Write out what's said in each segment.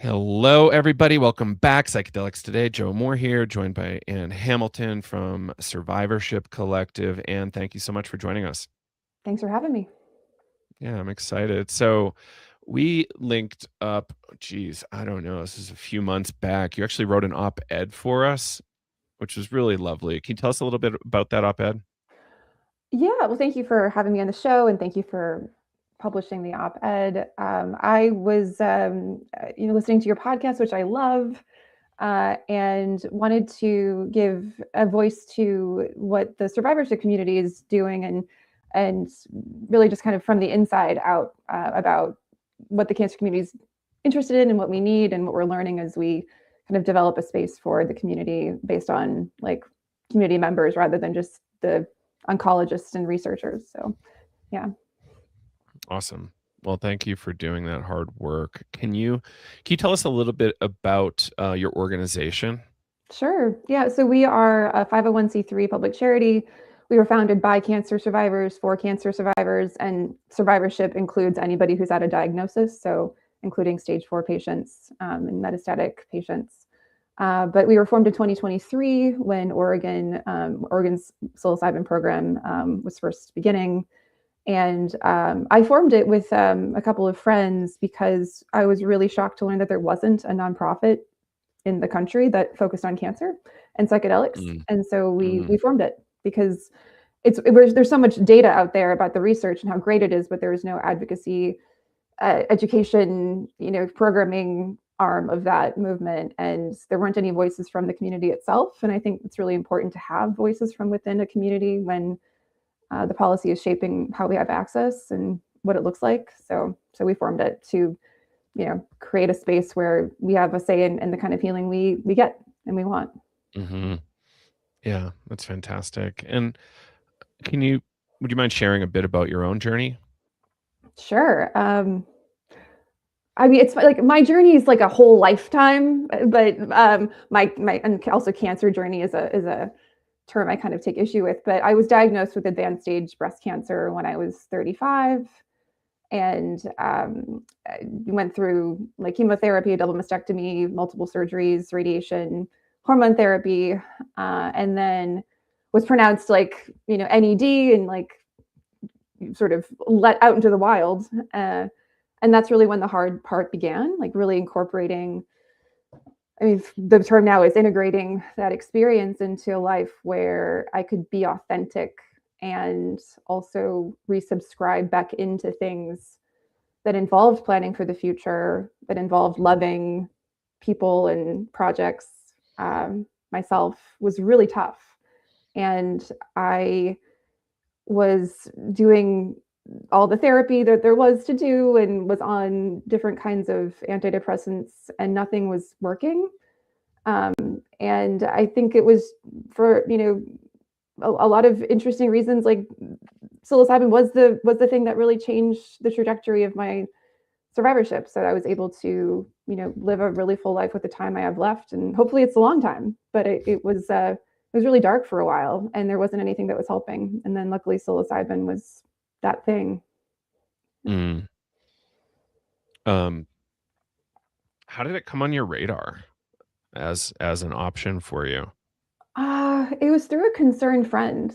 Hello, everybody. Welcome back. Psychedelics Today. Joe Moore here, joined by Ann Hamilton from Survivorship Collective. And thank you so much for joining us. Thanks for having me. Yeah, I'm excited. So we linked up, geez, I don't know. This is a few months back. You actually wrote an op-ed for us, which was really lovely. Can you tell us a little bit about that op-ed? Yeah, well, thank you for having me on the show, and thank you for publishing the op-ed. I was, listening to your podcast, which I love, and wanted to give a voice to what the survivorship community is doing, and really just kind of from the inside out about what the cancer community is interested in and what we need and what we're learning as we kind of develop a space for the community based on like community members rather than just the oncologists and researchers. So, yeah. Awesome. Well, thank you for doing that hard work. Can you tell us a little bit about your organization? Sure. Yeah. So we are a 501(c)(3) public charity. We were founded by cancer survivors for cancer survivors, and survivorship includes anybody who's had a diagnosis, so including stage 4 patients and metastatic patients. But we were formed in 2023 when Oregon's psilocybin program was first beginning. And I formed it with a couple of friends because I was really shocked to learn that there wasn't a nonprofit in the country that focused on cancer and psychedelics. And so we formed it because there's so much data out there about the research and how great it is, but there is no advocacy, education, programming arm of that movement, and there weren't any voices from the community itself. And I think it's really important to have voices from within a community when the policy is shaping how we have access and what it looks like. So we formed it to create a space where we have a say in the kind of healing we get and we want. Mm-hmm. Yeah, that's fantastic. And would you mind sharing a bit about your own journey? Sure. I mean, it's like my journey is like a whole lifetime, but my and also cancer journey is a term I kind of take issue with. But I was diagnosed with advanced stage breast cancer when I was 35, and went through like chemotherapy, a double mastectomy, multiple surgeries, radiation, hormone therapy, and then was pronounced like NED and like sort of let out into the wild. And that's really when the hard part began, like really incorporating. I mean, the term now is integrating that experience into a life where I could be authentic and also resubscribe back into things that involved planning for the future, that involved loving people and projects myself, was really tough. And I was doing all the therapy that there was to do and was on different kinds of antidepressants, and nothing was working. Um, and I think it was for a lot of interesting reasons. Like psilocybin was the thing that really changed the trajectory of my survivorship. So I was able to live a really full life with the time I have left, and hopefully it's a long time. But it was really dark for a while, and there wasn't anything that was helping. And then luckily psilocybin was that thing. Mm. Um, how did it come on your radar as an option for you? It was through a concerned friend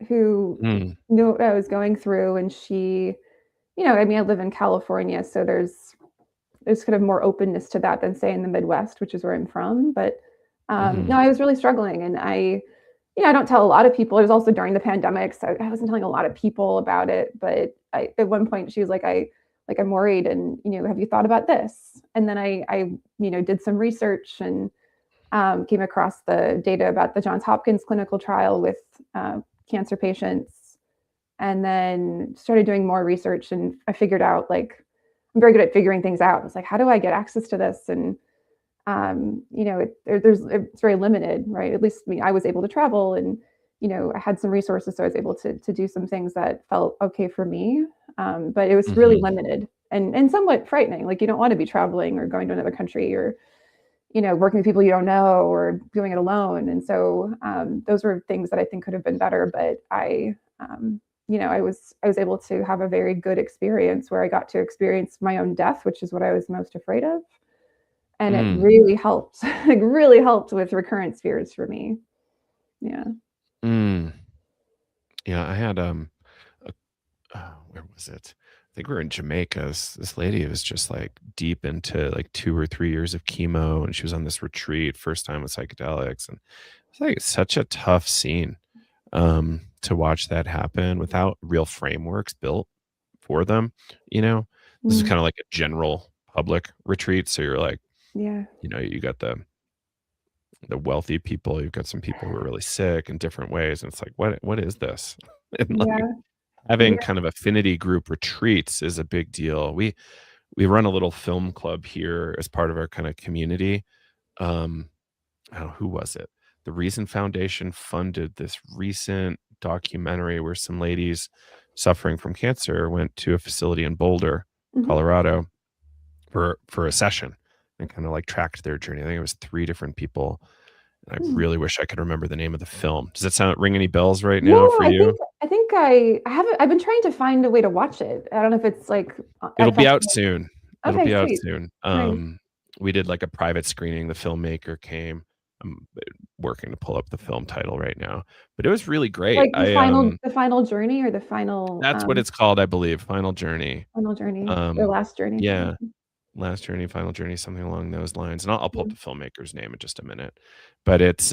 who Mm. knew what I was going through, and she, I mean, I live in California, so there's kind of more openness to that than say in the Midwest, which is where I'm from. But no, I was really struggling, and I don't tell a lot of people. It was also during the pandemic, so I wasn't telling a lot of people about it. But at one point, she was like, I'm worried, and have you thought about this?" And then I did some research and came across the data about the Johns Hopkins clinical trial with cancer patients, and then started doing more research. And I figured out, like, I'm very good at figuring things out. It's like, how do I get access to this? And it's very limited, right? At least I was able to travel, and I had some resources, so I was able to do some things that felt okay for me. But it was really limited and somewhat frightening. Like, you don't want to be traveling or going to another country or working with people you don't know or doing it alone. And so those were things that I think could have been better. But I was able to have a very good experience where I got to experience my own death, which is what I was most afraid of. and it Mm, really helped, like really helped with recurrent fears for me. Yeah. mm. Yeah, I had, a where was it? I think we were in Jamaica. This lady was just, like, deep into, like, 2 or 3 years of chemo, and she was on this retreat, first time with psychedelics, and it's, like, such a tough scene, to watch that happen without real frameworks built for them, you know? This is Mm, kinda like a general public retreat, so you're like, yeah. you got the wealthy people, you've got some people who are really sick in different ways, and it's like, "What is this?" And, like, Yeah. having Yeah. kind of affinity group retreats is a big deal. We run a little film club here as part of our kinda community. Um, oh, who was it? The Reason Foundation funded this recent documentary where some ladies suffering from cancer went to a facility in Boulder, Mhm. Colorado, for a session and kinda, like, tracked their journey. I think it was 3 different people, and I Mm. really wish I could remember the name of the film. Does that sound ring any bells right now No, for I think you? I haven't. I've been trying to find a way to watch it. I don't know if it's like It'll be out affecting. soon. It'll Okay, be out sweet. soon. Nice. We did, like, a private screening, the filmmaker came. I'm, working to pull up the film title right now, but it was really great. Like the final journey or the final That's what it's called, I believe, Final Journey. final journey or Um, last journey. yeah, Last Journey, Final Journey, something along those lines, and I'll pull up Mhm. the filmmaker's name in just a minute, but it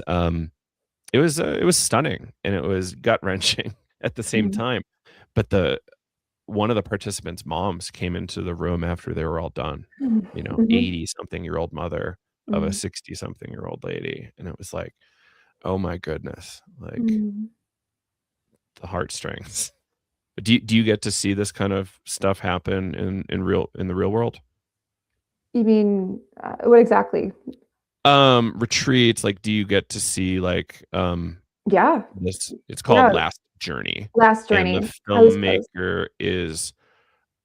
was stunning, and it was gut-wrenching at the same Mhm. time, but the one of the participants' moms came into the room after they were all done, Mhm. Mhm. 80-something-year-old mother of a Mhm. 60-something-year-old lady, and it was like, "Oh my goodness," like, Mhm. the heartstrings. Do you get to see this kind of stuff happen in the real world? You mean, what exactly? Retreats, like, do you get to see, like, Yeah. this it's called Yeah, Last Journey, last and the journey. I was close. filmmaker is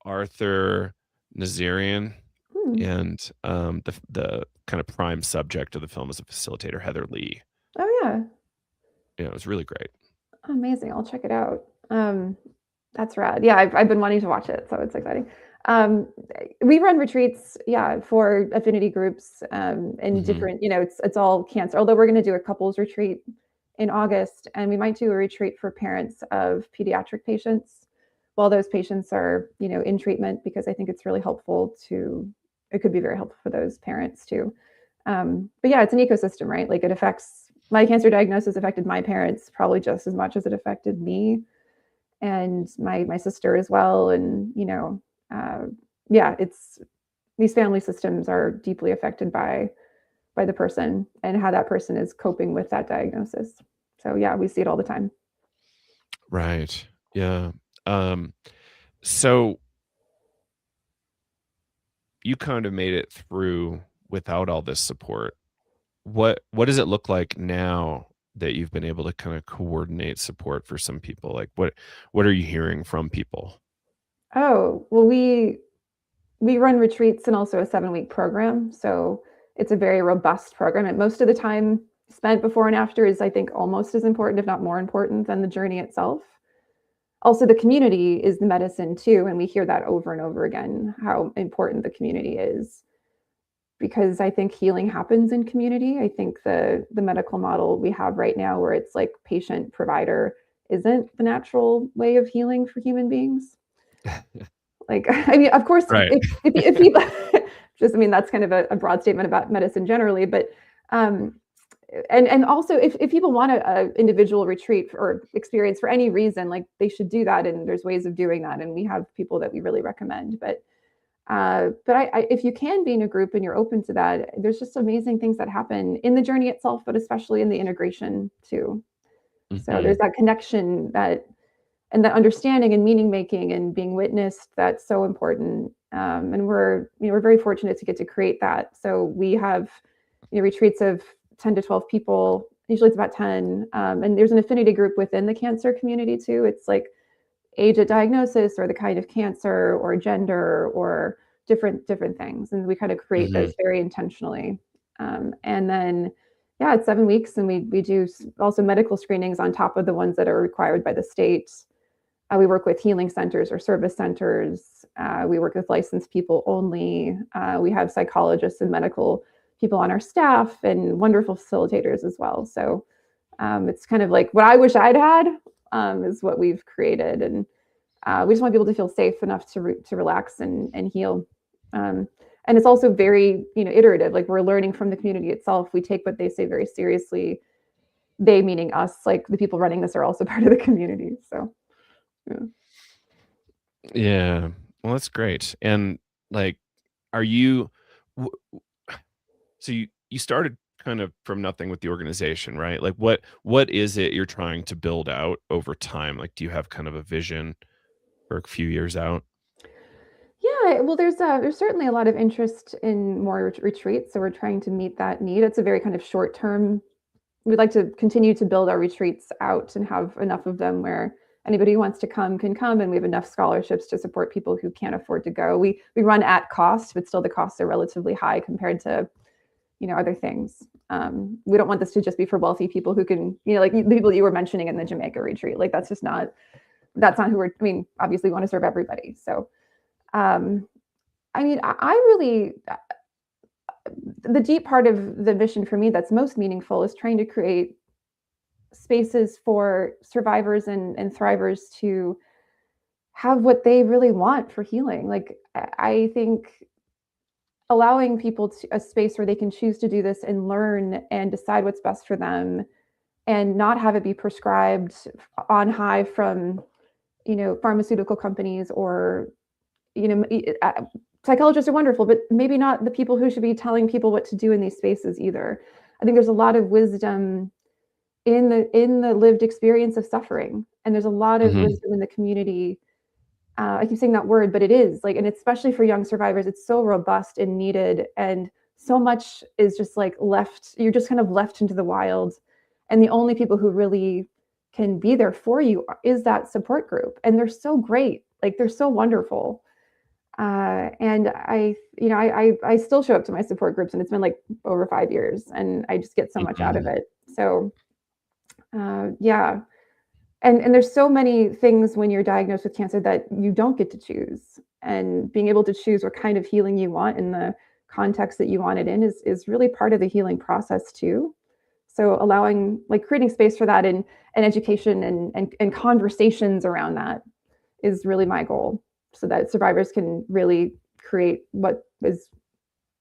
Arthur Nazarian. Hmm. And, the kind of prime subject of the film is a facilitator, Heather Lee. Oh, yeah. It was really great. Amazing, I'll check it out. That's rad. Yeah, I've been wanting to watch it, so it's exciting. Um, we run retreats, yeah, for affinity groups, and Mhm. different, it's all cancer. Although we're gonna do a couples retreat in August, and we might do a retreat for parents of pediatric patients while those patients are, in treatment, because I think it's really helpful to it could be very helpful for those parents too. But yeah, it's an ecosystem, right? Like it affects my cancer diagnosis affected my parents probably just as much as it affected me and my sister as well. And uh, yeah, it's these family systems are deeply affected by the person and how that person is coping with that diagnosis. So yeah, we see it all the time. Right. Yeah. Um, so you kind of made it through without all this support. What does it look like now that you've been able to kinda coordinate support for some people? Like, what are you hearing from people? Oh well, we run retreats and also a 7-week program, so it's a very robust program. And most of the time spent before and after is, I think, almost as important, if not more important, than the journey itself. Also, the community is the medicine too, and we hear that over and over again, how important the community is, because I think healing happens in community. I think the medical model we have right now, where it's like patient provider, isn't the natural way of healing for human beings. Like, I mean, of course, Right. if people just, I mean, that's kind of a broad statement about medicine generally, but um, and also if people want a individual retreat or experience for any reason, like they should do that, and there's ways of doing that, and we have people that we really recommend. But if you can be in a group and you're open to that, there's just amazing things that happen in the journey itself, but especially in the integration too. So there's Mhm. that connection that and that understanding and meaning making and being witnessed, that's so important. And we're very fortunate to get to create that. So we have retreats of 10 to 12 people. Usually it's about 10. And there's an affinity group within the cancer community too. It's like age at diagnosis or the kind of cancer or gender or different things, and we kind of create Mhm. those very intentionally. And then yeah, it's 7 weeks, and we do also medical screenings on top of the ones that are required by the state. We work with healing centers or service centers, We work with licensed people only. We have psychologists and medical people on our staff and wonderful facilitators as well. So it's kind of like what I wish I'd had is what we've created. And we just want people to feel safe enough to relax and heal. And it's also very, iterative. Like we're learning from the community itself. We take what they say very seriously. They meaning us, like the people running this are also part of the community. So, yeah. Yeah. Well, that's great. And like, are you, so you started kind of from nothing with the organization, right? Like what is it you're trying to build out over time? Like, do you have kind of a vision for a few years out? Yeah, well, there's certainly a lot of interest in more retreats, so we're trying to meet that need. It's a very kind of short term. We'd like to continue to build our retreats out and have enough of them where anybody who wants to come can come, and we have enough scholarships to support people who can't afford to go. We run at cost, but still the costs are relatively high compared to other things. We don't want this to just be for wealthy people who can, like the people you were mentioning in the Jamaica retreat. Like that's not who we're. I mean, obviously we want to serve everybody. So, I mean, I really the deep part of the mission for me that's most meaningful is trying to create spaces for survivors and thrivers to have what they really want for healing. Like I think allowing people a space where they can choose to do this and learn and decide what's best for them and not have it be prescribed on high from pharmaceutical companies or psychologists are wonderful, but maybe not the people who should be telling people what to do in these spaces either. I think there's a lot of wisdom in the lived experience of suffering, and there's a lot of Mm-hmm. wisdom in the community. I keep saying that word, but it is like, and especially for young survivors, it's so robust and needed, and so much is just like left. You're just kind of left into the wild, and the only people who really can be there for you is that support group, and they're so great. Like they're so wonderful. And I still show up to my support groups, and it's been like over 5 years, and I just get so much out of Mm-hmm. it. So, yeah. And there's so many things when you're diagnosed with cancer that you don't get to choose, and being able to choose what kind of healing you want in the context that you want it in is really part of the healing process too. So allowing, like, creating space for that and education and conversations around that is really my goal, so that survivors can really create what is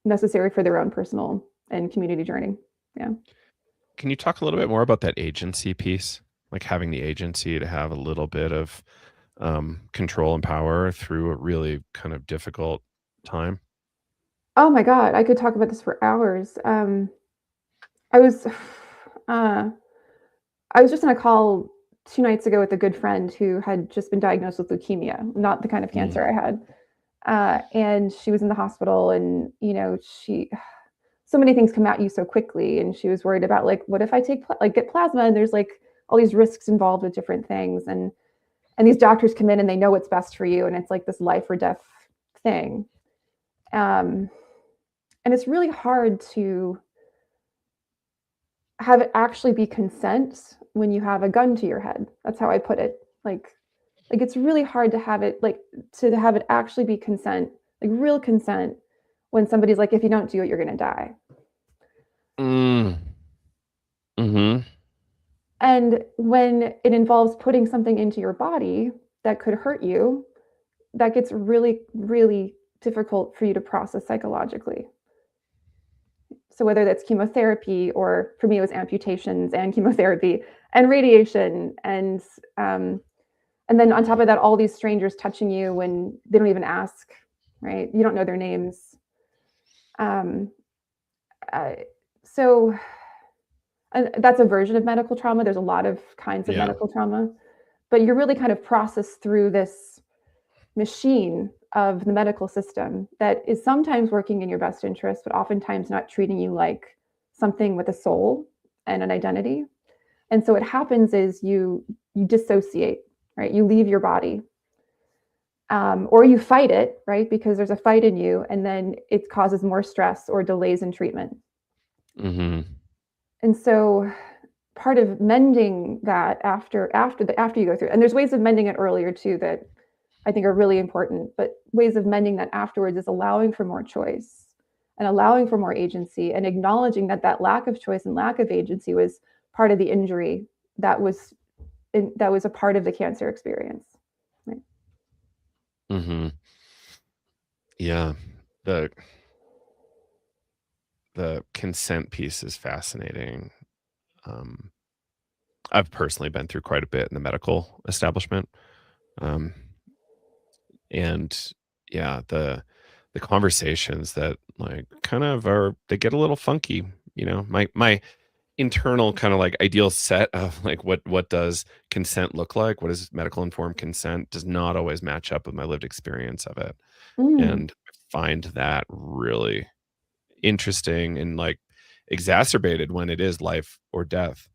necessary for their own personal and community journey. Yeah. Can you talk a little bit more about that agency piece? Like having the agency to have a little bit of control and power through a really kind of difficult time? Oh my God, I could talk about this for hours. I was, uh, I was just on a call 2 nights ago with a good friend who had just been diagnosed with leukemia, not the kind of Mm. cancer I had. And she was in the hospital, and so many things come at you so quickly, and she was worried about, like, what if I get plasma, and there's like all these risks involved with different things, and these doctors come in and they know what's best for you, and it's like this life or death thing. Um, and it's really hard to have it actually be consent when you have a gun to your head. That's how I put it. Like it's really hard to have it, like, to have it actually be consent, like real consent, when somebody's like, if you don't do it, you're going to die. Mm. Mm-hmm. And when it involves putting something into your body that could hurt you, that gets really, really difficult for you to process psychologically. So whether that's chemotherapy, or for me it was amputations and chemotherapy and radiation, and then on top of that, all these strangers touching you when they don't even ask, right? You don't know their names. Um, uh, so and that's a version of medical trauma. There's a lot of kinds of Yeah. medical trauma, but you're really kind of processed through this machine of the medical system that is sometimes working in your best interest, but oftentimes not treating you like something with a soul and an identity. And so what happens is you dissociate, right? You leave your body, or you fight it, right? Because there's a fight in you, and then it causes more stress or delays in treatment. Mm-hmm. And so part of mending that after you go through, and there's ways of mending it earlier too that I think are really important. But ways of mending that afterwards is allowing for more choice and allowing for more agency and acknowledging that that lack of choice and lack of agency was part of the injury that was that was a part of the cancer experience. Right. Mm-hmm. Yeah. The consent piece is fascinating. Um, I've personally been through quite a bit in the medical establishment. Um, and yeah, the conversations that like kind of are they get a little funky, you know. My internal kind of like ideal set of like what does consent look like? What is medical informed consent does not always match up with my lived experience of it. Mm, And I find that really interesting and like exacerbated when it is life or death,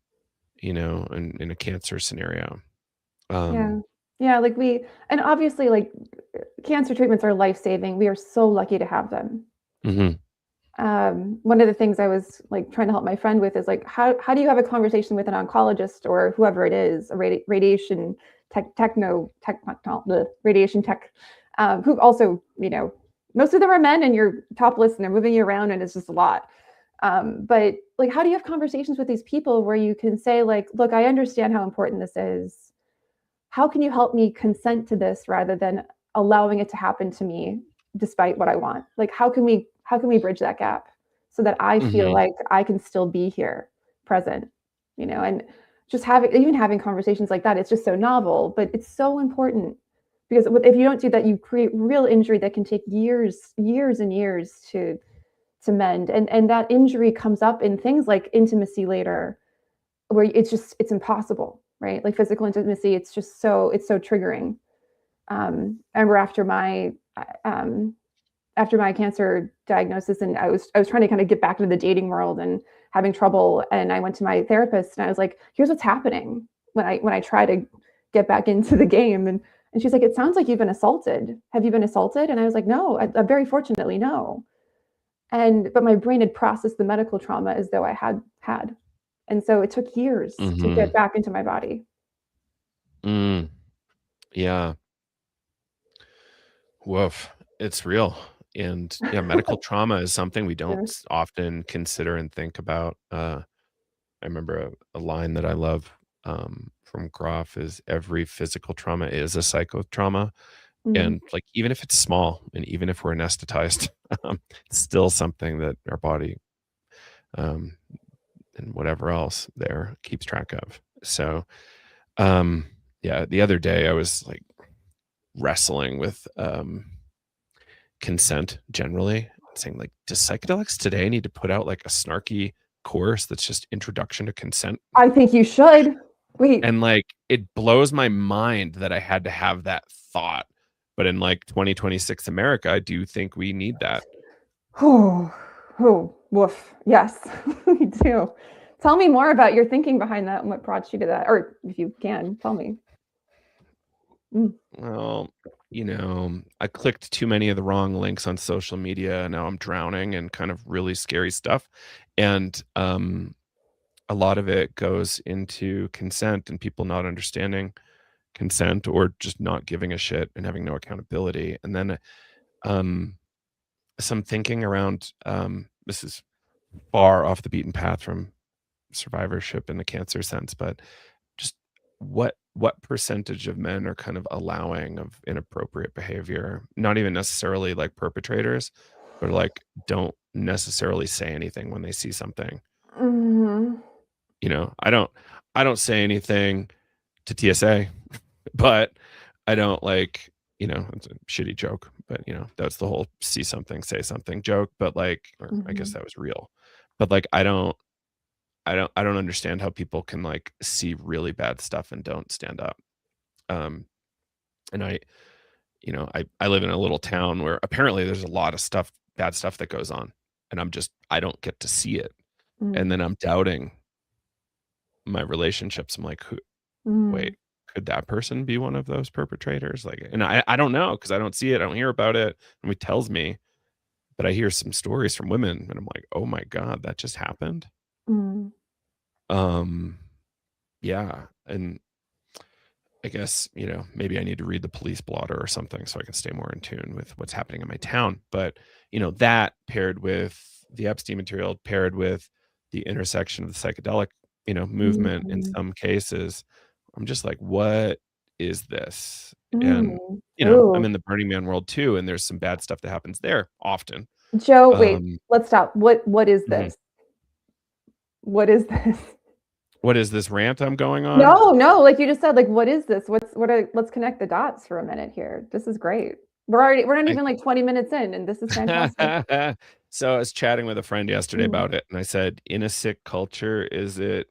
you know, in a cancer scenario. yeah. Um, Yeah, like and obviously, like, cancer treatments are life-saving. We are so lucky to have them. mhm, One of the things I was like trying to help my friend with is like, how do you have a conversation with an oncologist or whoever it is, a radiation the radiation tech, who also, most of them are men and you're topless and they're moving you around and it's just a lot. But like, how do you have conversations with these people where you can say like, look, I understand how important this is. How can you help me consent to this rather than allowing it to happen to me despite what I want? Like how can we bridge that gap so that I feel mhm, like I can still be here present, and just having conversations like that, it's just so novel, but it's so important because if you don't do that, you create real injury that can take years and years to mend. And that injury comes up in things like intimacy later where it's impossible, right? Like physical intimacy, it's so triggering. I remember um, after my cancer diagnosis, and I was trying to kind of get back into the dating world and having trouble, and I went to my therapist and I was like, "Here's what's happening when I try to get back into the game." And she's like, "It sounds like you've been assaulted. Have you been assaulted?" And I was like, "No, I very fortunately no." But my brain had processed the medical trauma as though I had. And so it took years to get mhm, back into my body. mm, yeah, woof, it's real, and, yeah, medical trauma is something we don't Yeah. often consider and think about. I remember a line that I love, from Groff is, "Every physical trauma is a psychotrauma," Mm, and, like, even if it's small and even if we're anesthetized, it's still something that our body, um, and whatever else there keeps track of. So, um, yeah, the other day I was, like, wrestling with, consent generally, saying, like, "Does psychedelics today need to put out, like, a snarky course that's just introduction to consent?" I think you should. Wait. And, like, it blows my mind that I had to have that thought, but in, like, 2026 America, I do think we need that. Oh, oh, woof. Yes, we do. Tell me more about your thinking behind that and what brought you to that, or if you can, tell me. Mm, Well, I clicked too many of the wrong links on social media, and now I'm drowning in kind of really scary stuff, and, a lot of it goes into consent and people not understanding consent or just not giving a shit and having no accountability, and then, um, some thinking around, this is far off the beaten path from survivorship in the cancer sense, but just what percentage of men are kind of allowing of inappropriate behavior? Not even necessarily like perpetrators, but like don't necessarily say anything when they see something. mhm, I don't say anything to TSA, but I don't like, it's a shitty joke, but that's the whole see something, say something joke, but like, or I guess mhm, that was real. But like I don't understand how people can like see really bad stuff and don't stand up. Um, and I live in a little town where apparently there's a lot of stuff, bad stuff that goes on, and I don't get to see it. And mm, then I'm doubting my relationships. I'm like, who mm, wait, could that person be one of those perpetrators? Like, and I don't know because I don't see it, I don't hear about it. Nobody tells me, but I hear some stories from women, and I'm like, oh my god, that just happened. mm. Um, yeah, and I guess, maybe I need to read the police blotter or something so I can stay more in tune with what's happening in my town. But, that paired with the Epstein material, paired with the intersection of the psychedelic, movement in Mhm. some cases, I'm just like, what is this? And, Mm. Ooh. I'm in the Burning Man world too, and there's some bad stuff that happens there often. Joe, wait, Um, let's stop. What is mhm. this? What is this? What is this rant I'm going on? No, no, like you just said, like, what is this? Let's connect the dots for a minute here. This is great. We're not even like 20 minutes in, and this is fantastic. So I was chatting with a friend yesterday Mm. about it, and I said, in a sick culture, is it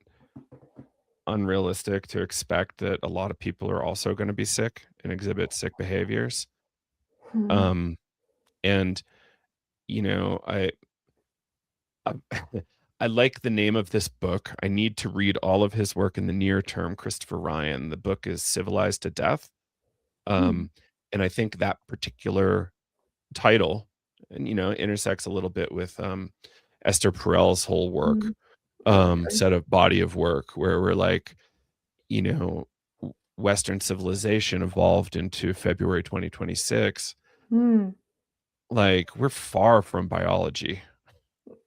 unrealistic to expect that a lot of people are also going to be sick and exhibit sick behaviors? Hmm. Um, and I I like the name of this book. I need to read all of his work in the near term. Christopher Ryan. The book is Civilized to Death. Hmm. Um, and I think that particular title, and intersects a little bit with Esther Perel's whole work, Mm. I love her. set of body of work, where we're like, you know, Western civilization evolved into February 2026. Mm. Like, we're far from biology.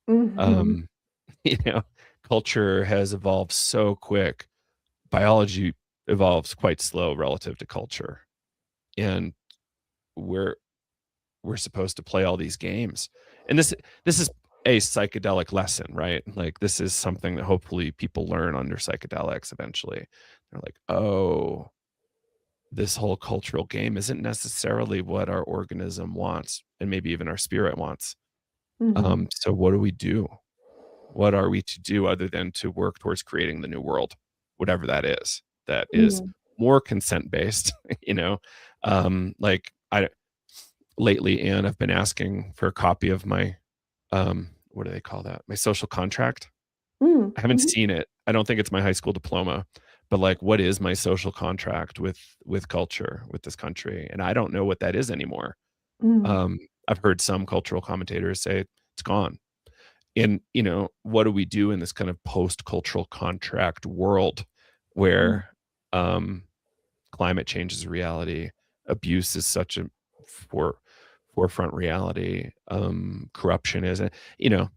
Mhm. Um, you know, culture has evolved so quick. Biology evolves quite slow relative to culture. And we're we're supposed to play all these games. And this is a psychedelic lesson, right? Like, this is something that hopefully people learn under psychedelics eventually. They're like, oh, this whole cultural game isn't necessarily what our organism wants, and maybe even our spirit wants. Mhm. So what do we do? What are we to do other than to work towards creating the new world, whatever that is Mm. more consent based, you know? Like, I lately, Anne, I've been asking for a copy of my, what do they call that? My social contract. Mm. I haven't Mhm. seen it. I don't think it's my high school diploma, but, like, what is my social contract with culture, with this country? And I don't know what that is anymore. Mm. Um, I've heard some cultural commentators say it's gone. And, what do we do in this kind of post-cultural contract world Mm. where, um, climate change is a reality, abuse is such a fore forefront reality, corruption is,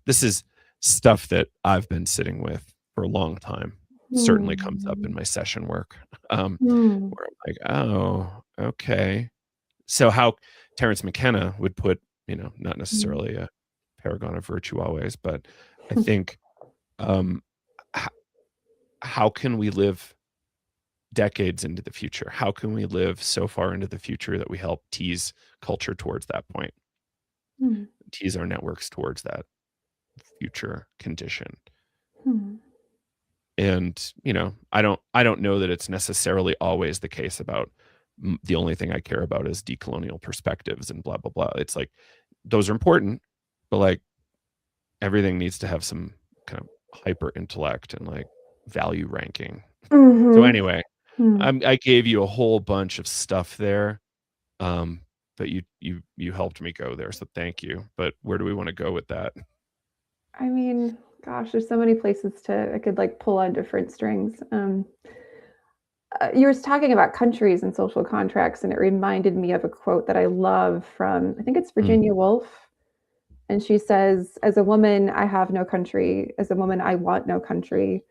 this is stuff that I've been sitting with for a long time. Certainly comes up in Mm. my session work, Mm. where I'm like, "Oh, okay." So how Terence McKenna would put, not Mm. necessarily a paragon of virtue always, but I think, um, h how can we live decades into the future? How can we live so far into the future that we help tease culture towards that point, Mm. tease our networks towards that future condition? Mm. And, I don't know that it's necessarily always the case about the only thing I care about is decolonial perspectives and blah blah blah. It's like those are important, but, like, everything needs to have some kind of hyper intellect and, like, value ranking. So Mhm. anyway, Mm. I gave you a whole bunch of stuff there. Um, but you helped me go there, so thank you. But where do we wanna go with that? I mean, gosh, there's so many places to I could, like, pull on different strings. You were talking about countries and social contracts, and it reminded me of a quote that I love from, I think it's Mm. Virginia Woolf, and she says, "As a woman, I have no country. As a woman, I want no country.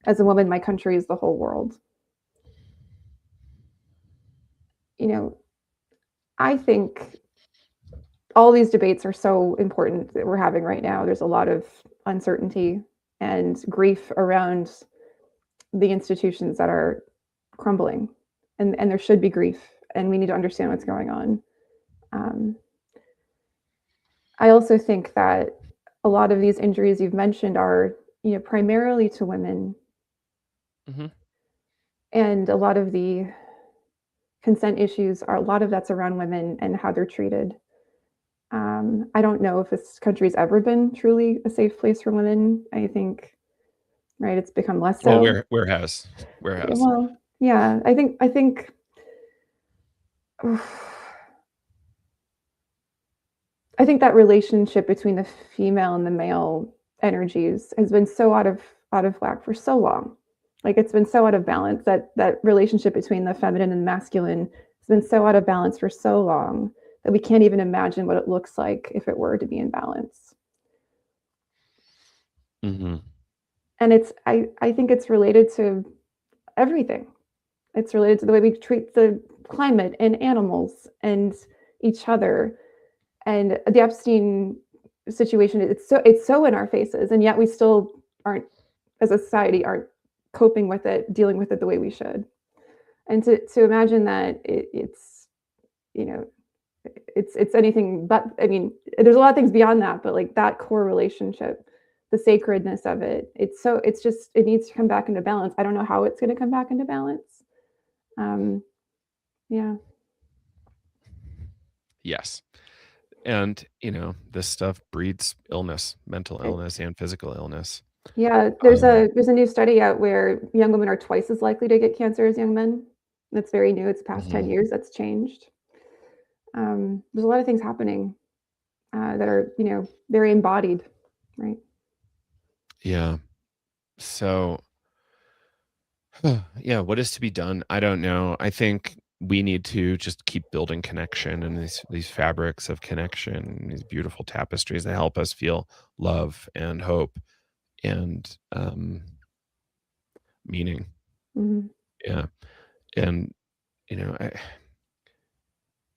As a woman, my country is the whole world." You know, I think all these debates are so important that we're having right now. There's a lot of uncertainty and grief around the institutions that are crumbling, and there should be grief, and we need to understand what's going on. Um, I also think that a lot of these injuries you've mentioned are, primarily to women, Mhm. and a lot of the consent issues are a lot of that's around women and how they're treated. I don't know if this country's ever been truly a safe place for women. I think, right, it's become less Well, so. where Yeah, has? well, yeah, I think I think that relationship between the female and the male energies has been so out of whack for so long. Like it's been so out of balance, that relationship between the feminine and masculine has been so out of balance for so long that we can't even imagine what it looks like if it were to be in balance. Mm-hmm. And I think it's related to everything. It's related to the way we treat the climate and animals and each other. And the Epstein situation, it's so in our faces, and yet we still aren't, as a society, aren't coping with it, dealing with it the way we should. And to imagine that it's, you know, it's anything but. I mean, there's a lot of things beyond that, but like that core relationship, the sacredness of it, it's just, it needs to come back into balance. I don't know how it's going to come back into balance. um yeah. Yes. And, this stuff breeds illness, mental It, illness and physical illness. yeah, there's a new study out where young women are twice as likely to get cancer as young men. That's very new. It's past 10 Mhm. years that's changed. There's a lot of things happening that are, very embodied, right? Yeah. So, yeah, what is to be done? I don't know. I think we need to just keep building connection and these fabrics of connection, these beautiful tapestries that help us feel love and hope and meaning. Hmm. Yeah. And I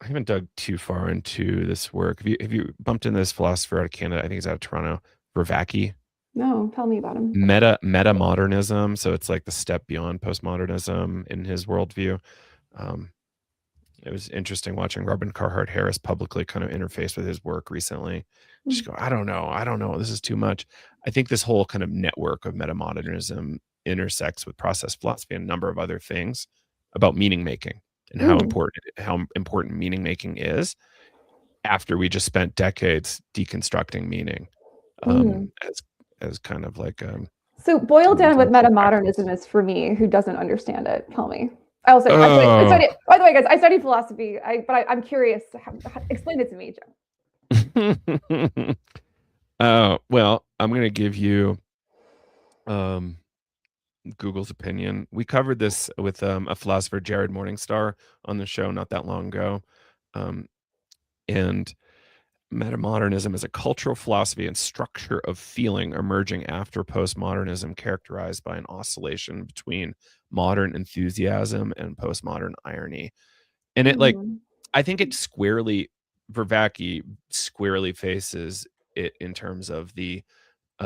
haven't dug too far into this work. Have you bumped into this philosopher out of Canada? I think he's out of Toronto, Vervaeke. No, tell me about him. Meta modernism. So it's like the step beyond postmodernism in his worldview. Um, it was interesting watching Robin Carhart Harris publicly kind of interface with his work recently. Just go, I don't know. This is too much. I think this whole kind of network of metamodernism intersects with process philosophy and a number of other things about meaning making and Mm, how important meaning making is after we just spent decades deconstructing meaning mm. as kind of like So boil down what universal practice. metamodernism is for me, who doesn't understand it. Tell me. I also I Oh. studied. By the way, guys, I studied philosophy. I'm curious. Explain it to me, Joe. Well, I'm going to give you um, Google's opinion. We covered this with a philosopher, Jared Morningstar, on the show not that long ago. Um, and metamodernism is a cultural philosophy and structure of feeling emerging after postmodernism, characterized by an oscillation between modern enthusiasm and postmodern irony. And Mm, I think it Vervaeke squarely faces it in terms of the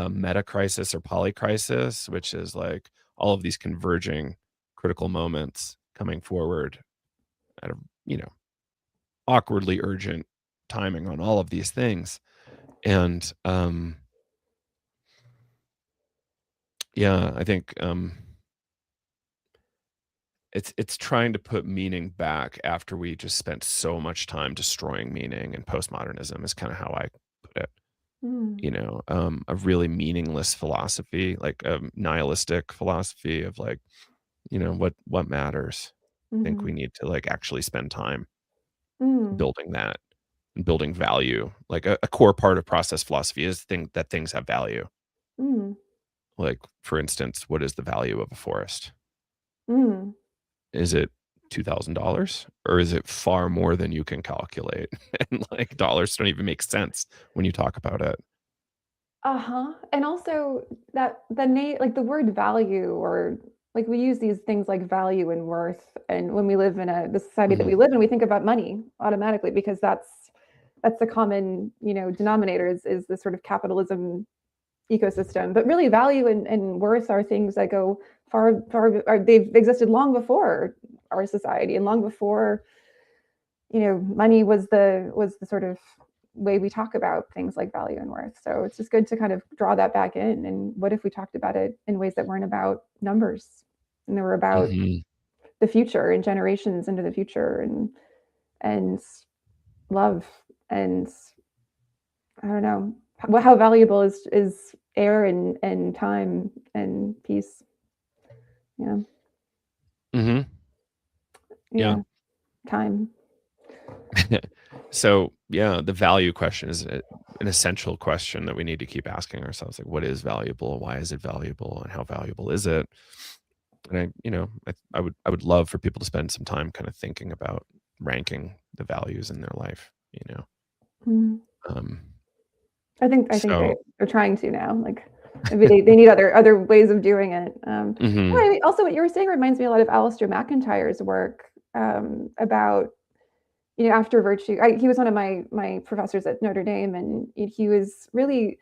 meta crisis or polycrisis, which is like all of these converging critical moments coming forward at a, you know, awkwardly urgent timing on all of these things. And yeah, I think it's trying to put meaning back after we just spent so much time destroying meaning, and postmodernism is kind of how I put it. mm, A really meaningless philosophy, like a nihilistic philosophy of like, what matters. I think we mhm, need to like actually spend time mm, building that and building value. Like a core part of process philosophy is that things have value. mm, Like, for instance, what is the value of a forest? mm. Is it $2,000 or is it far more than you can calculate? And like dollars don't even make sense when you talk about it. Uh-huh. And also that the name, like the word value, or like we use these things like value and worth. And when we live in the society that Mhm. we live in, we think about money automatically because that's the common, denominator is this sort of capitalism ecosystem. But really value and worth are things that go they've existed long before our society and long before, money was the sort of way we talk about things like value and worth. So it's just good to kind of draw that back in. And what if we talked about it in ways that weren't about numbers and they were about Mhm. the future and generations into the future, and love, and I don't know how valuable is air and time and peace. Yeah, Mhm. Yeah. yeah, time. So, yeah, the value question is an essential question that we need to keep asking ourselves. Like, what is valuable? Why is it valuable? And how valuable is it? And I would love for people to spend some time kind of thinking about ranking the values in their life, Mm. Um, I think so they're trying to now. Like maybe they need other ways of doing it. mhm. Also, what you were saying reminds me a lot of Alistair McIntyre's work about after virtue. He was one of my professors at Notre Dame, and he was really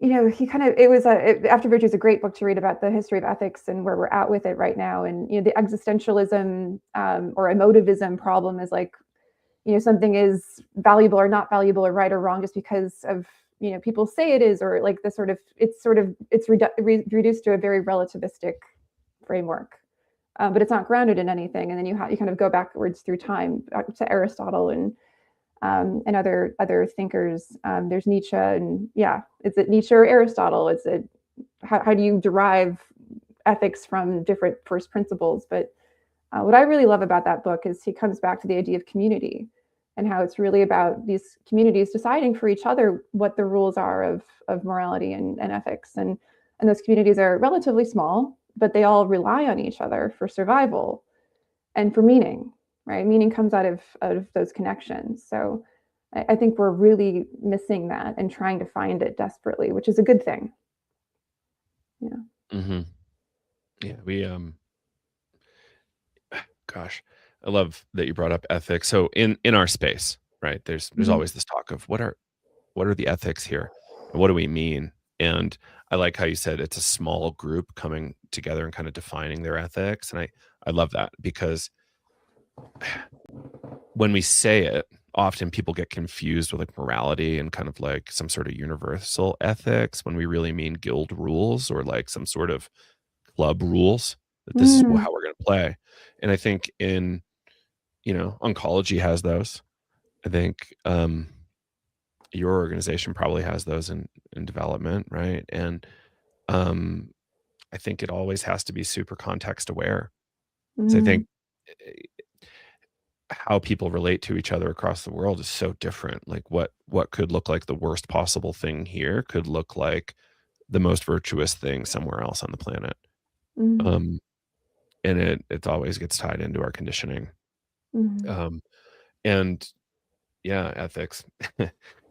he kind of it was After Virtue is a great book to read about the history of ethics and where we're at with it right now. And the existentialism or emotivism problem is like something is valuable or not valuable or right or wrong just because of people say it is, or like the it's reduced to a very relativistic framework, but it's not grounded in anything. And then you kind of go backwards through time to Aristotle and other thinkers. There's Nietzsche, and yeah, is it Nietzsche or Aristotle? Is it how do you derive ethics from different first principles? But what I really love about that book is he comes back to the idea of community and how it's really about these communities deciding for each other what the rules are of morality and ethics. And those communities are relatively small, but they all rely on each other for survival and for meaning, right? Meaning comes out of those connections. So I think we're really missing that and trying to find it desperately, which is a good thing. Yeah. Mhm. Yeah, gosh, I love that you brought up ethics. So in our space, right, there's Mhm. always this talk of what are the ethics here? And what do we mean? And I like how you said it's a small group coming together and kind of defining their ethics. And I love that because when we say it, often people get confused with like morality and kind of like some sort of universal ethics when we really mean guild rules or like some sort of club rules that this is Mm. how we're going to play. And I think oncology has those. I think your organization probably has those in development, right? And um, I think it always has to be super context aware. So I think Mm. eh, how people relate to each other across the world is so different. Like what could look like the worst possible thing here could look like the most virtuous thing somewhere else on the planet. Mm. Um, and it always gets tied into our conditioning. Mm. Um, and yeah, ethics.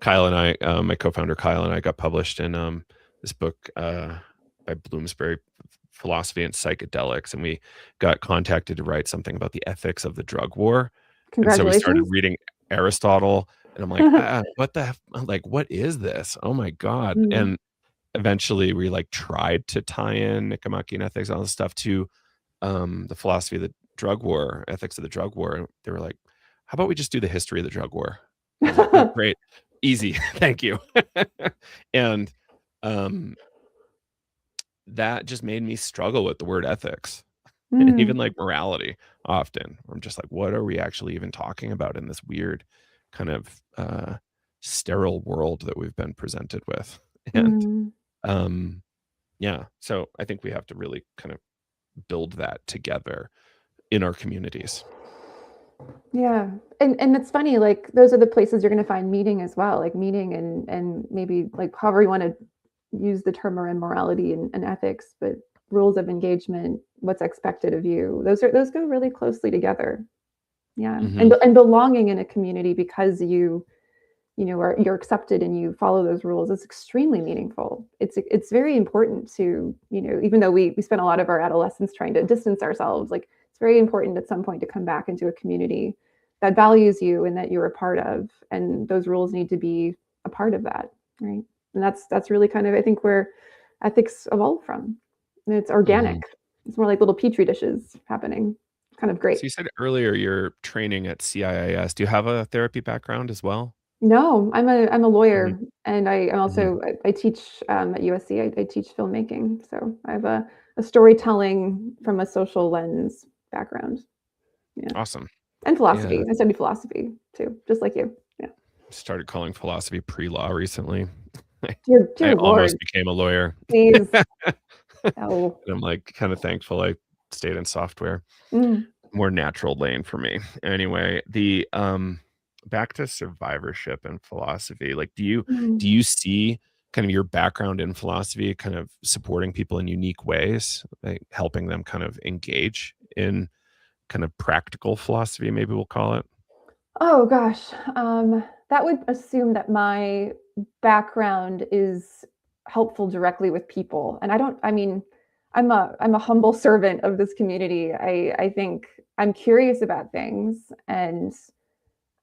Kyle and I, my co-founder Kyle and I got published in this book by Bloomsbury, Philosophy and Psychedelics, and we got contacted to write something about the ethics of the drug war. And so we started Congratulations. reading Aristotle, and I'm like, what the like, what is this? Oh my God. Mm. And eventually we like tried to tie in Nicomachean ethics, all this stuff to the philosophy of the drug war, ethics of the drug war. And they were like, how about we just do the history of the drug war? I was like, oh, great, easy, thank you. And um, that just made me struggle with the word ethics and even Mm. like morality often. I'm just like, what are we actually even talking about in this weird kind of sterile world that we've been presented with? And Mm. um, yeah, so I think we have to really kind of build that together in our communities. Yeah. And it's funny, like those are the places you're going to find meaning as well, like meaning and maybe like however you want to use the term around morality and ethics, but rules of engagement, what's expected of you. Those go really closely together. Yeah. Hmm. And belonging in a community because you're accepted and you follow those rules is extremely meaningful. It's very important to even though we spend a lot of our adolescence trying to distance ourselves, like it's very important at some point to come back into a community that values you and that you're a part of, and those rules need to be a part of that, right? And that's really kind of I think where ethics evolve from, and it's Hmm. organic. It's more like little petri dishes happening. Kind of great. So you said earlier you're training at CIIS. Do you have a therapy background as well? No, I'm a Hmm. lawyer, and I'm Hmm. also I teach at USC. I teach filmmaking, so I have a storytelling from a social lens background. Yeah, Awesome. and Yeah, philosophy. I studied philosophy too, just like you. Yeah. started calling philosophy pre-law recently. I, I Dear almost Lord, became a lawyer. please. And Oh. I'm like kind of thankful I stayed in software. Mm. More natural lane for me. Anyway, the back to survivorship and philosophy. Like do Mm. you see kind of your background in philosophy, kind of supporting people in unique ways, like helping them kind of engage in kind of practical philosophy, maybe we'll call it? Oh gosh, that would assume that my background is helpful directly with people, and I don't. I mean, I'm a humble servant of this community. I think I'm curious about things, and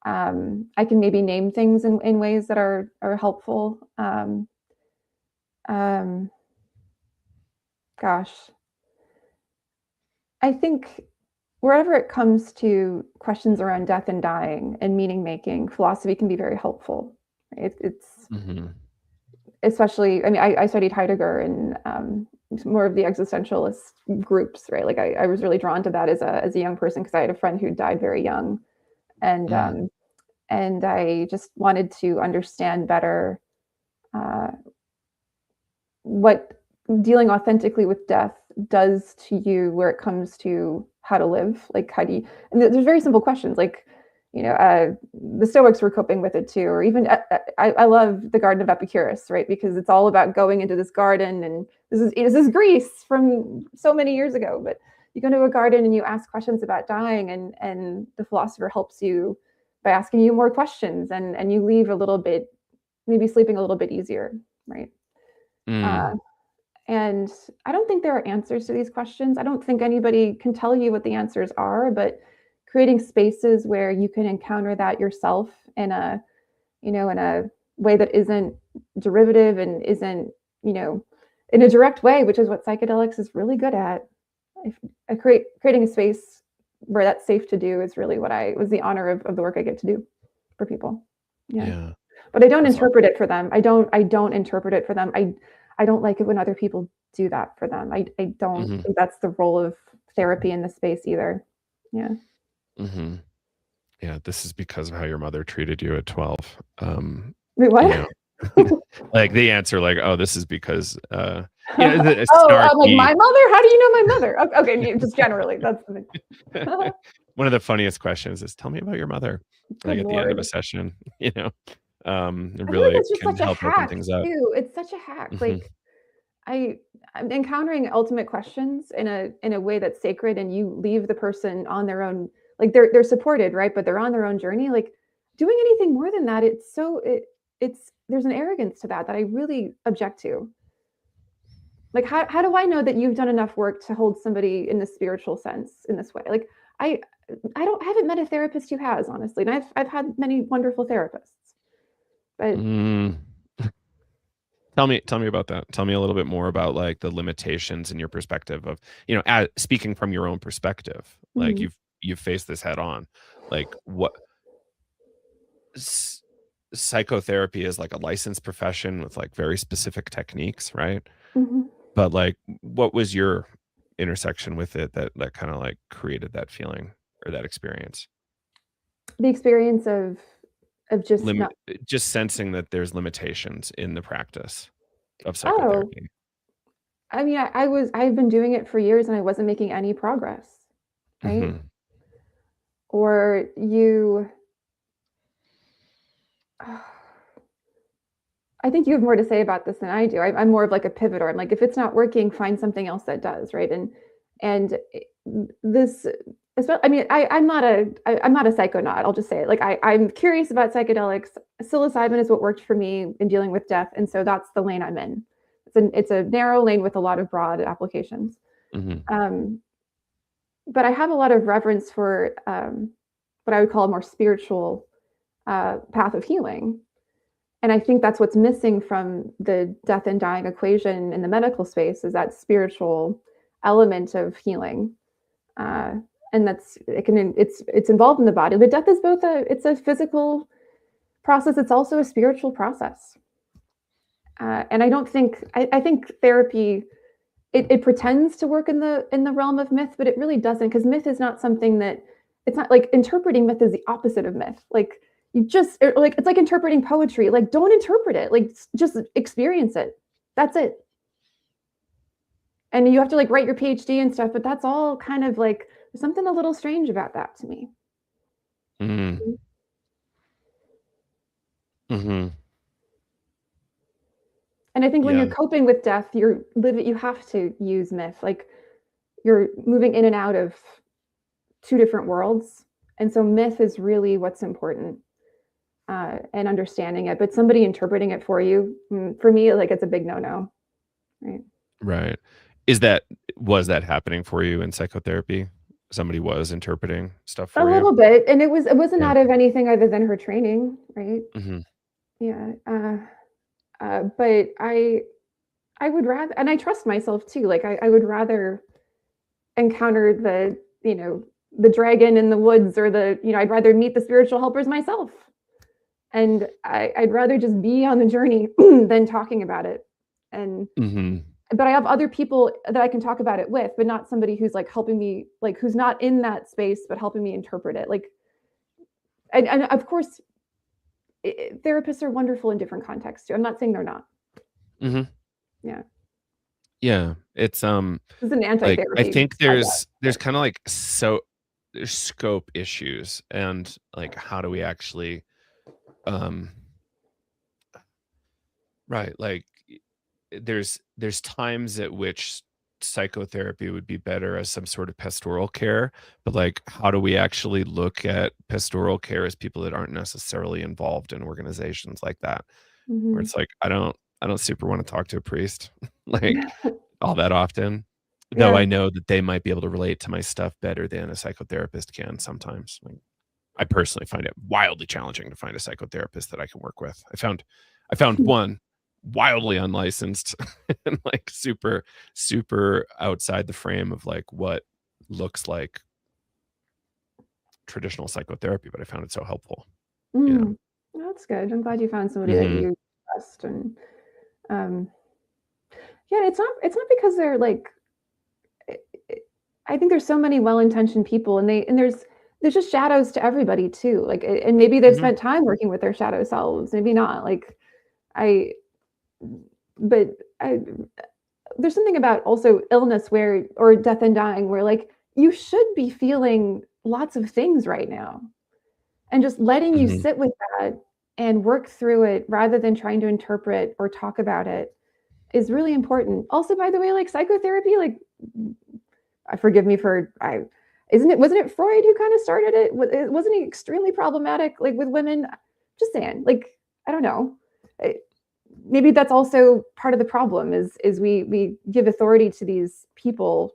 I can maybe name things in ways that are helpful. Um, Gosh, I think wherever it comes to questions around death and dying and meaning making, philosophy can be very helpful. It's Mhm. especially, I mean, I studied Heidegger and more of the existentialist groups, right? Like I was really drawn to that as a young person because I had a friend who died very young, and Mm, I just wanted to understand better uh, what dealing authentically with death does to you where it comes to how to live. Like how do you, and there's very simple questions like, the Stoics were coping with it too, or even I love the Garden of Epicurus, right? Because it's all about going into this garden, and this is Greece from so many years ago. But you go into a garden and you ask questions about dying, and the philosopher helps you by asking you more questions, and you leave a little bit, maybe sleeping a little bit easier, right? Uh, mm, and I don't think there are answers to these questions. I don't think anybody can tell you what the answers are, but creating spaces where you can encounter that yourself in a way that isn't derivative and isn't, you know, in a direct way, which is what psychedelics is really good at. If I creating a space where that's safe to do is really what I was the honor of the work I get to do for people. Yeah. yeah, But I don't that's interpret awesome. it for them. I don't interpret it for them. I don't like it when other people do that for them. I don't Mhm, think that's the role of therapy in this space either. Yeah. mhm. Yeah, this is because of how your mother treated you at 12. Wait, You know, what? like, the answer, like, "Oh, this is because, the Like snarky." my mother? How do you know my mother? Okay, just generally, that's the thing. One of the funniest questions is, "Tell me about your mother," Good like, at the end of a lord. session, it I feel like really it's just can such a help open hack things up. too. It's such a hack. Mhm, I I'm encountering ultimate questions in a way that's sacred, and you leave the person on their own, like they're supported, right? But they're on their own journey. Like doing anything more than that, it's there's an arrogance to that that I really object to. Like how do I know that you've done enough work to hold somebody in the spiritual sense in this way? Like I I haven't met a therapist who has, honestly. And I've had many wonderful therapists. But mm. Tell me about that. Tell me a little bit more about, like, the limitations in your perspective of, speaking from your own perspective, like, mhm, you've faced this head on. Like, what s psychotherapy is like a licensed profession with, like, very specific techniques, right? mhm. But, like, what was your intersection with it that kinda, like, created that feeling or that experience? The experience of just Limit not. just sensing that there's limitations in the practice of Oh, psychotherapy. I mean, I've been doing it for years and I wasn't making any progress, right? Mhm. Or you I think you have more to say about this than I do. I'm more of like a pivoter. I'm like, if it's not working, find something else that does, right? And this, I mean, I'm not a psychonaut. I'll just say it. Like, I'm curious about psychedelics. Psilocybin is what worked for me in dealing with death, and so that's the lane I'm in. It's a narrow lane with a lot of broad applications. Mhm. Um, but I have a lot of reverence for what I would call a more spiritual path of healing. And I think that's what's missing from the death and dying equation in the medical space is that spiritual element of healing. Uh, and it's involved in the body, but death is both a physical process. It's also a spiritual process. And I don't think I think therapy it pretends to work in the realm of myth, but it really doesn't because myth is not something that it's not like interpreting myth is the opposite of myth. Like you just like it's like interpreting poetry. Like don't interpret it. Like just experience it. That's it. And you have to like write your PhD and stuff, but that's all kind of like there's something a little strange about that to me. Mhm. Mhm. And I think when Yeah. you're coping with death, you have to use myth. Like you're moving in and out of two different worlds. And so myth is really what's important, and understanding it. But somebody interpreting it for you, for me, like it's a big no-no. Right. Right. Was that happening for you in psychotherapy? Somebody was interpreting stuff A for you? little bit. And it wasn't Yeah. out of anything other than her training, right? Mhm. Yeah. But I would rather, and I trust myself too. Like I would rather encounter the dragon in the woods, or I'd rather meet the spiritual helpers myself. And I'd rather just be on the journey than talking about it. And Mhm. but I have other people that I can talk about it with, but not somebody who's like helping me, like who's not in that space, but helping me interpret it. Like, and of course, therapists are wonderful in different contexts too. I'm not saying they're not. Mhm. Yeah, Yeah. It's, this is an like, I anti-therapy think podcast. there's kinda like there's scope issues and, like, how do we actually, um right, like, there's times at which psychotherapy would be better as some sort of pastoral care, but, like, how do we actually look at pastoral care as people that aren't necessarily involved in organizations like that? Where Hmm. it's like, I don't super wanna talk to a priest, like, all that often, though Yeah. I know that they might be able to relate to my stuff better than a psychotherapist can sometimes. Like, I personally find it wildly challenging to find a psychotherapist that I can work with. I found one wildly unlicensed and, like, super outside the frame of, like, what looks like traditional psychotherapy, but I found it so helpful, you know? Mm. That's good. I'm glad you found somebody that Mhm. you trust. And um, yeah, it's not because they're like, I think there's so many well-intentioned people, and there's just shadows to everybody too. Like, and maybe they've Mhm. spent time working with their shadow selves, maybe not. Like, I, but I, there's something about also illness where, or death and dying, where like you should be feeling lots of things right now, and just letting you Mhm. sit with that and work through it rather than trying to interpret or talk about it is really important. Also, by the way, like psychotherapy, like I forgive me for I isn't it wasn't it Freud who kind of started it? Wasn't he extremely problematic like with women? Just saying, like I don't know. Maybe that's also part of the problem is we give authority to these people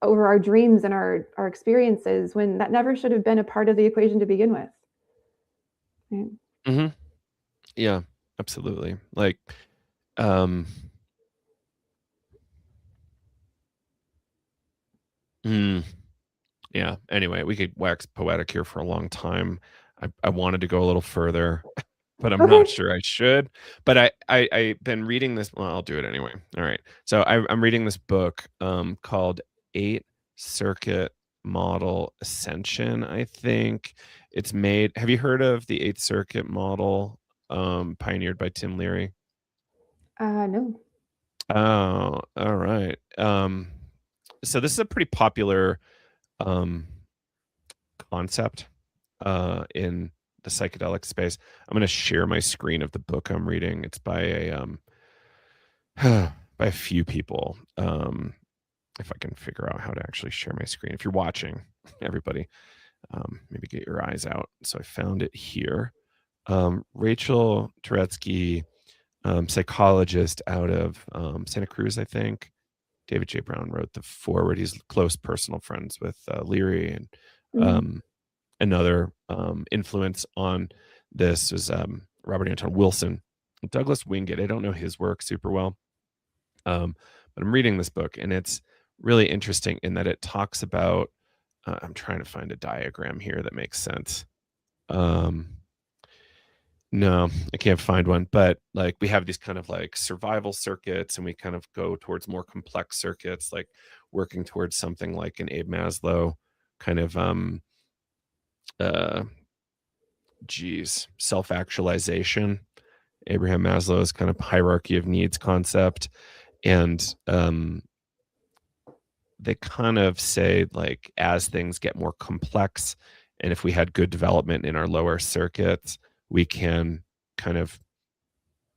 over our dreams and our experiences when that never should have been a part of the equation to begin with. Right? Mhm. Yeah, absolutely. Like, um mm, yeah, anyway, we could wax poetic here for a long time. I wanted to go a little further, but I'm not Okay. sure I should. But I've been reading this, well, I'll do it anyway. All right. So I'm reading this book, called 8 Circuit Model Ascension, I think. It's made Have you heard of the 8th Circuit model, pioneered by Tim Leary? No. Oh, alright. So this is a pretty popular, um, concept, in the psychedelic space. I'm gonna share my screen of the book I'm reading. It's by by a few people. If I can figure out how to actually share my screen. If you're watching, everybody, maybe get your eyes out. So I found it here. Rachel Turetsky, psychologist out of, Santa Cruz, I think. David J. Brown wrote the foreword. He's close personal friends with, Leary, and, Mhm. um, another, influence on this was, Robert Anton Wilson. Douglas Wingate, I don't know his work super well, but I'm reading this book, and it's really interesting in that it talks about, I'm trying to find a diagram here that makes sense. Um, no, I can't find one, but, like, we have these kind of, like, survival circuits, and we kind of go towards more complex circuits, like, working towards something like an Abe Maslow kind of, uh, self-actualization. Abraham Maslow's kind of hierarchy of needs concept, and, they kind of say, like, as things get more complex, and if we had good development in our lower circuits, we can kind of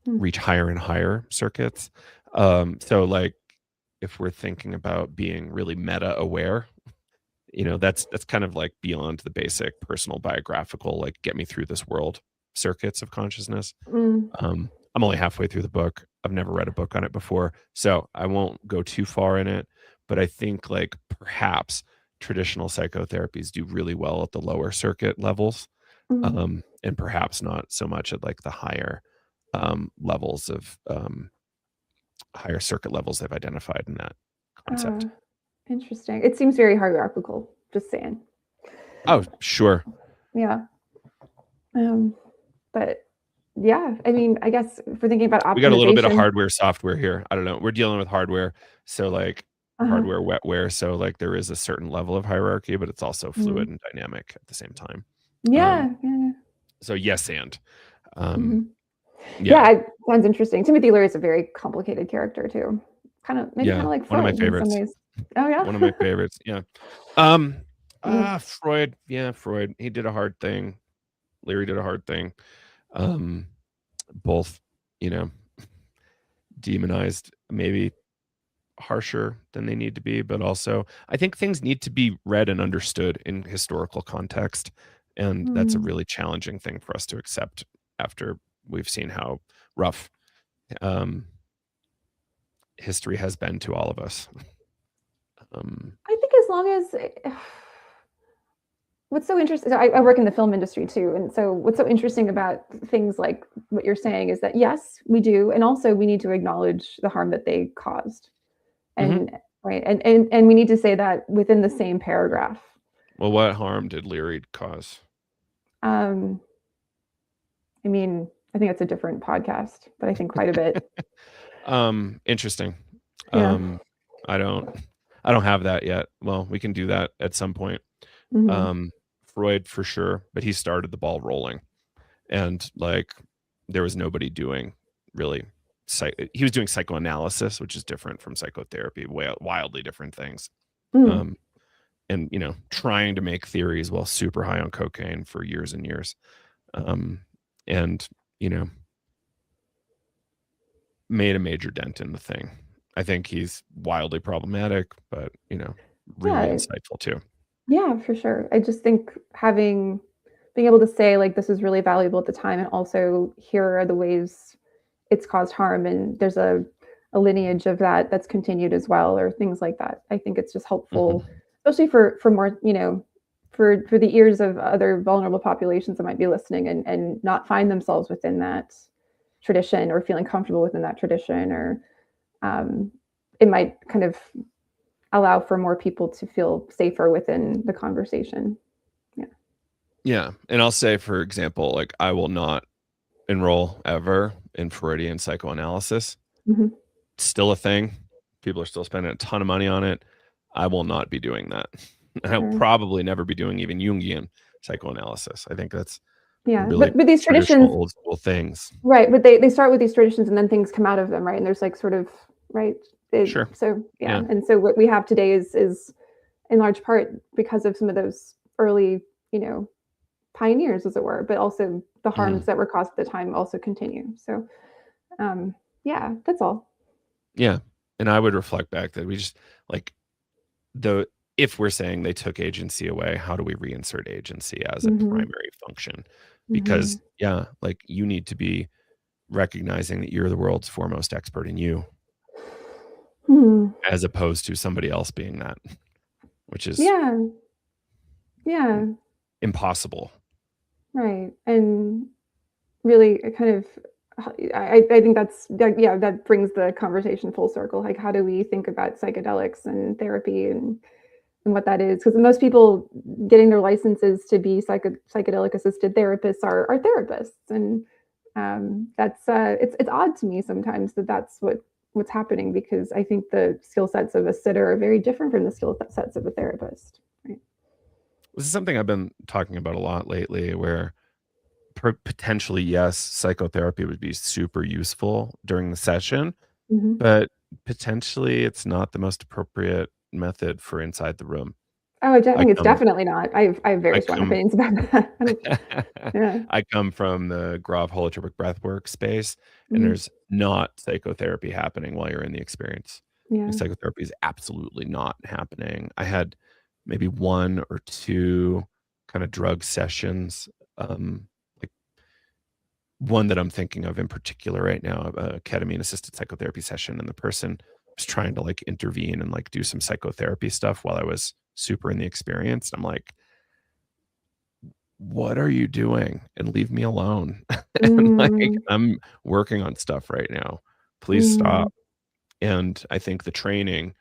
reach higher and higher circuits. So like if we're thinking about being really meta aware, that's kind of like beyond the basic personal biographical, like get me through this world circuits of consciousness. Mm, I'm only halfway through the book. I've never read a book on it before, so I won't go too far in it. But I think like perhaps traditional psychotherapies do really well at the lower circuit levels, mm. and perhaps not so much at like the higher levels of higher circuit levels they've identified in that concept. Uh, Interesting. It seems very hierarchical, just saying. Oh, sure. Yeah. But yeah, I mean, I guess if we're thinking about We got a little bit of optimization. hardware, software here. I don't know. We're dealing with hardware, so like Uh-huh. hardware, wetware. So like there is a certain level of hierarchy, but it's also fluid Mm. and dynamic at the same time. Yeah, yeah. So yes, and Hmm. yeah, Yeah, it sounds interesting. Timothy Leary is a very complicated character too. Maybe kind yeah. of like One of my Freud in some favorites. ways. Oh yeah. One of my favorites. Yeah. Um. Mm, Freud. Yeah, Freud. He did a hard thing. Leary did a hard thing. Um. Both, you know, demonized maybe harsher than they need to be, but also I think things need to be read and understood in historical context, and that's a mm. really challenging thing for us to accept after we've seen how rough um, history has been to all of us. I think as long as what's so interesting, so I work in the film industry too, and so what's so interesting about things like what you're saying is that yes, we do, and also we need to acknowledge the harm that they caused, Mhm. and right, and we need to say that within the same paragraph. Well, what harm did Leary cause? Um, I mean, I think it's a different podcast, but I think quite a bit. Interesting. Yeah. Um, I don't I don't have that yet. Well, we can do that at some point. Hmm. Um, Freud for sure, but he started the ball rolling. And like there was nobody doing really he was doing psychoanalysis, which is different from psychotherapy, wildly different things. Mm. Um, and trying to make theories while super high on cocaine for years and years. And you know, made a major dent in the thing. I think he's wildly problematic, but really Yeah, insightful too. yeah, for sure. I just think being able to say like this is really valuable at the time, and also here are the ways it's caused harm, and there's a lineage of that that's continued as well, or things like that. I think it's just helpful, Hmm. especially for more, for the ears of other vulnerable populations that might be listening and not find themselves within that tradition or feeling comfortable within that tradition, or um, it might kind of allow for more people to feel safer within the conversation. Yeah. Yeah, and I'll say, for example, like I will not enroll ever in Freudian psychoanalysis. Hmm. It's still a thing. People are still spending a ton of money on it. I will not be doing that. I'll Sure. probably never be doing even Jungian psychoanalysis. I think that's Yeah, really but these traditional, traditions, old school things. right? But they start with these traditions, and then things come out of them, right? And there's like sort of right. Sure. So yeah, Yeah. and so what we have today is in large part because of some of those early, you know, pioneers, as it were, but also the harms Mhm. that were caused at the time also continue. So yeah, that's all. Yeah. And I would reflect back that we just like the if we're saying they took agency away, how do we reinsert agency as a Hmm. primary function? Because Hmm. yeah, like you need to be recognizing that you're the world's foremost expert in you, Hmm. as opposed to somebody else being that, which is Yeah, yeah, impossible. right. And really kind of I think yeah, that brings the conversation full circle. Like how do we think about psychedelics and therapy and what that is? Because most people getting their licenses to be psychedelic assisted therapists are therapists, and that's it's odd to me sometimes that that's what's happening, because I think the skill sets of a sitter are very different from the skill sets of a therapist. Right. This is something I've been talking about a lot lately, where potentially, yes, psychotherapy would be super useful during the session, Hmm. but potentially it's not the most appropriate method for inside the room. Oh, I I think it's come definitely not. I have I very strong come opinions about that. I don't yeah. I come from the Grof holotropic breathwork space, and Mhm. there's not psychotherapy happening while you're in the experience. Like, Yeah. psychotherapy is absolutely not happening. I had maybe 1 or 2 kinda drug sessions, like, one that I'm thinking of in particular right now, a ketamine-assisted psychotherapy session, and the person was trying to, like, intervene and, like, do some psychotherapy stuff while I was super in the experience. I'm like, "What are you doing? And leave me alone." And, like, Mm, "I'm working on stuff right now. Please mhm, stop." And I think the training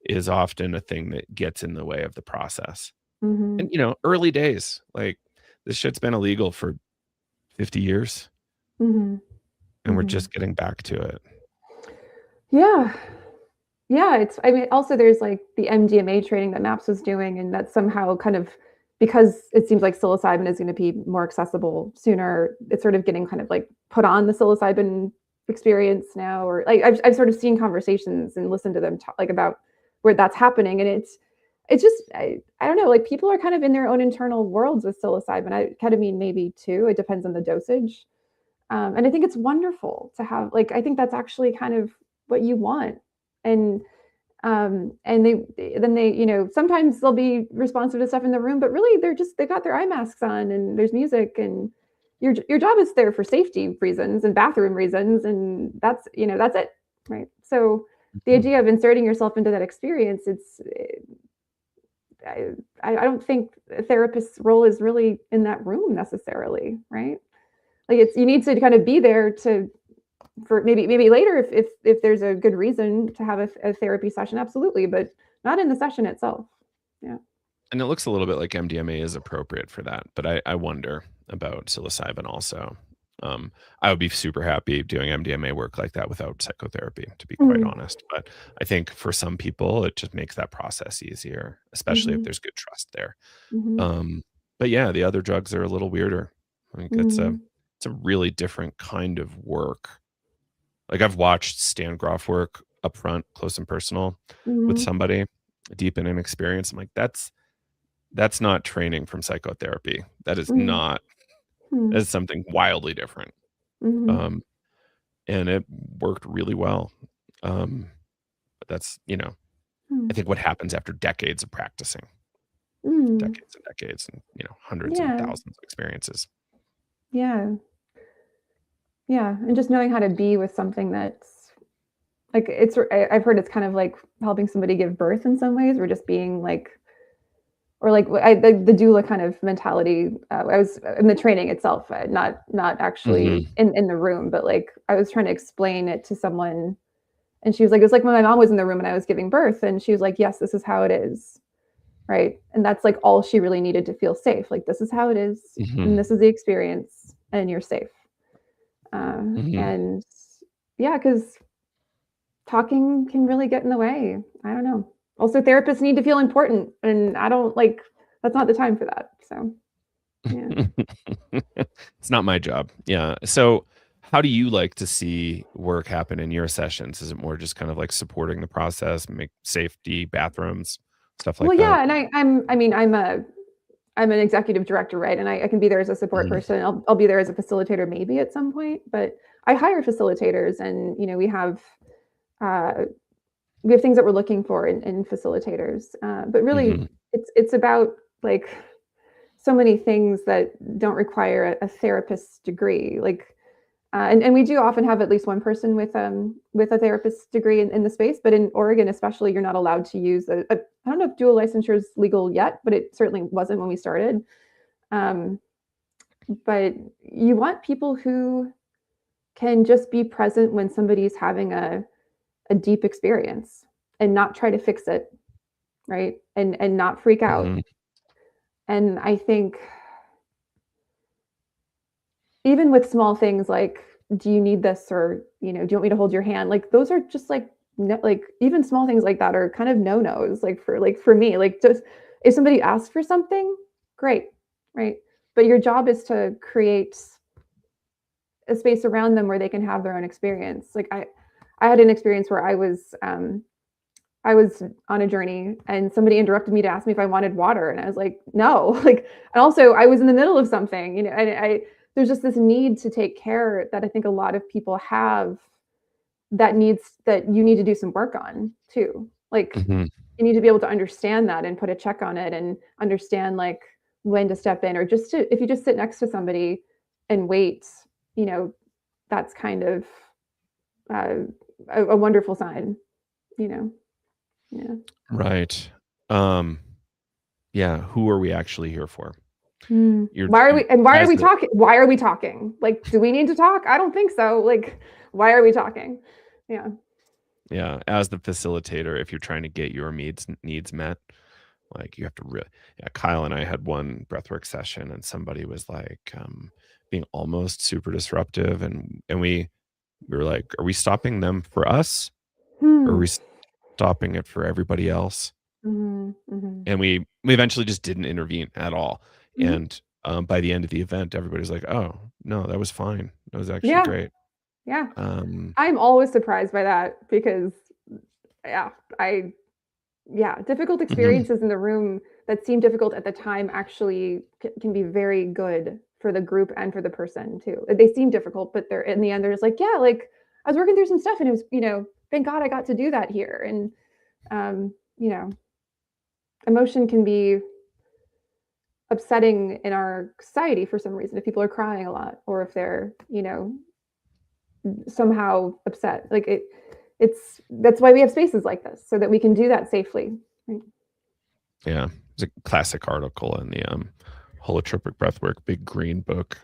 is often a thing that gets in the way of the process. mhm, And, early days, like, this shit's been illegal for 50 years, mhm, and we're mhm. just getting back to it. Yeah. Yeah, I mean, also there's, like, the MDMA training that MAPS was doing, and that's somehow kind of because it seems like psilocybin is gonna be more accessible sooner, it's sort of getting kind of, like, put on the psilocybin experience now, or, like, I've sort of seen conversations and listened to them talk, like, about where that's happening, and it's just I don't know, like, people are kind of in their own internal worlds with psilocybin. Ketamine maybe too, it depends on the dosage, and I think it's wonderful to have, like, I think that's actually kind of what you want, and and sometimes they'll be responsive to stuff in the room, but really they've got their eye masks on and there's music, and your job is there for safety reasons and bathroom reasons, and that's it, right? So the Mhm. idea of inserting yourself into that experience, I, I don't think a therapist's role is really in that room necessarily, right? Like it's you need to kind of be there to for maybe later if there's a good reason to have a therapy session, absolutely, but not in the session itself. Yeah. And it looks a little bit like MDMA is appropriate for that, but I wonder about psilocybin also. Um, I would be super happy doing MDMA work like that without psychotherapy, to be quite Mhm. honest. But I think for some people, it just makes that process easier, especially if Mhm. there's good trust there. Mhm. Um, but yeah, the other drugs are a little weirder. I think Mhm. it's a really different kind of work. Like I've watched Stan Groff work up front, close and personal with Mhm. somebody deep in an experience. I'm like, that's not training from psychotherapy. That is Mhm. not that Mhm. is something wildly different. Mhm. Um, and it worked really well. But that's, I Mhm. think what happens after Mhm. decades and decades and, hundreds and Yeah. thousands of experiences. Yeah. Yeah, and just knowing how to be with something that's like, I've heard it's kind of like helping somebody give birth in some ways, or just being like, or like the doula kind of mentality. I was in the training itself, not actually Mhm. in the room, but like I was trying to explain it to someone, and she was like, "It's like when my mom was in the room and I was giving birth," and she was like, "Yes, this is how it is." Right, and that's like all she really needed to feel safe. Like this is how it is, and Mhm. this is the experience, and you're safe. Mhm. And yeah, because talking can really get in the way. I don't know. Also, therapists need to feel important, and I don't like that's not the time for that. So yeah. It's not my job. Yeah. So, how do you like to see work happen in your sessions? Is it more just kind of like supporting the process, make safety, bathrooms, stuff Well, like that? yeah, and I'm an executive director, right? And I can be there as a support Mhm. person. I'll be there as a facilitator maybe at some point, but I hire facilitators, and uh, we have things that we're looking for in facilitators. But really, Mhm. it's about like so many things that don't require a therapist's degree. Like, and we do often have at least one person with a therapist's degree in the space. But in Oregon, especially, you're not allowed to use I don't know if dual licensure is legal yet, but it certainly wasn't when we started. Um, but you want people who can just be present when somebody's having a deep experience and not try to fix it, right? And not freak out. Mhm. And I think even with small things like, do you need this, or do you want me to hold your hand? Like those are just like no, like even small things like that are kind of no nos. Like for me, like just if somebody asks for something, great, right? But your job is to create a space around them where they can have their own experience. Like I had an experience where I was I was on a journey and somebody interrupted me to ask me if I wanted water, and I was like, no. Like, and also I was in the middle of something, you know, and there's just this need to take care that I think a lot of people have, that you need to do some work on too. Like, Mhm. you need to be able to understand that and put a check on it and understand like when to step in, or just to, if you just sit next to somebody and wait, you know, that's kind of uh, a wonderful sign, you know. Yeah. Right. Um, yeah, who are we actually here for? Why are You we, and why are as we the talking? Why are we talking? Like, do we need to talk? I don't think so. Like, why are we talking? Yeah. yeah, as the facilitator, if you're trying to get your needs met, like you have to really, yeah, Kyle and I had one breathwork session and somebody was like being almost super disruptive, and we were like, are we stopping them for us or are Hmm. we stopping it for everybody else? Mm-hmm. Mm-hmm. And we eventually just didn't intervene at all. Mm-hmm. And by the end of the event, everybody's like, oh no, that was fine. That was actually Yeah. great. Yeah. Um, I'm always surprised by that because, yeah, I, yeah, difficult mhm. experiences in the room that seem difficult at the time actually can be very good for the group and for the person too. They seem difficult, but they're, in the end, they're just like, yeah, like I was working through some stuff and it was, you know, thank God I got to do that here. And, you know, emotion can be upsetting in our society for some reason if people are crying a lot or if they're, you know, somehow upset. Like it's that's why we have spaces like this so that we can do that safely. Right? Yeah, it's a classic article in the holotropic breathwork big green book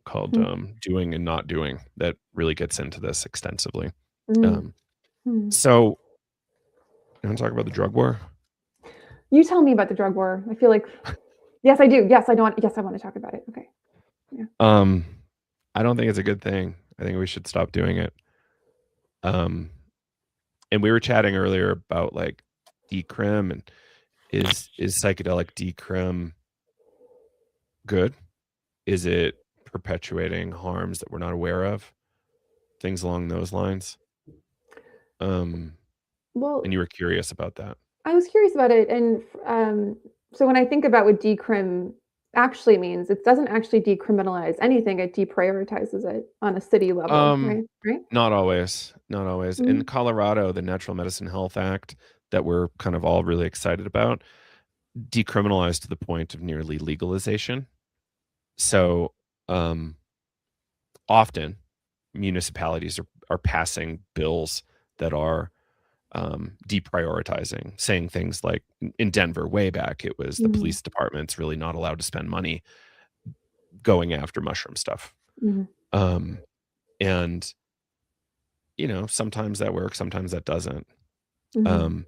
called Mm-hmm. Doing and Not Doing that really gets into this extensively. Um, Mm-hmm. so you want to talk about the drug war? You tell me about the drug war. I feel like, yes, I do. Yes, I don't. Yes, I want to talk about it. Okay. Yeah. Um, I don't think it's a good thing. I think we should stop doing it. Um, and we were chatting earlier about like decrim and is psychedelic decrim good? Is it perpetuating harms that we're not aware of? Things along those lines. Um, and Well, you were curious about that. I was curious about it, and so when I think about what decrim actually means, it doesn't actually decriminalize anything. It deprioritizes it on a city level, Um, right? Right. not always, not always. In Mm-hmm. Colorado, the Natural Medicine Health Act that we're kind of all really excited about decriminalized to the point of nearly legalization. So, um, often municipalities are passing bills that are deprioritizing, saying things like in Denver, way back, it was the Mm-hmm. police department's really not allowed to spend money going after mushroom stuff. Mm-hmm. Um, and sometimes that works, sometimes that doesn't. Mm-hmm. Um,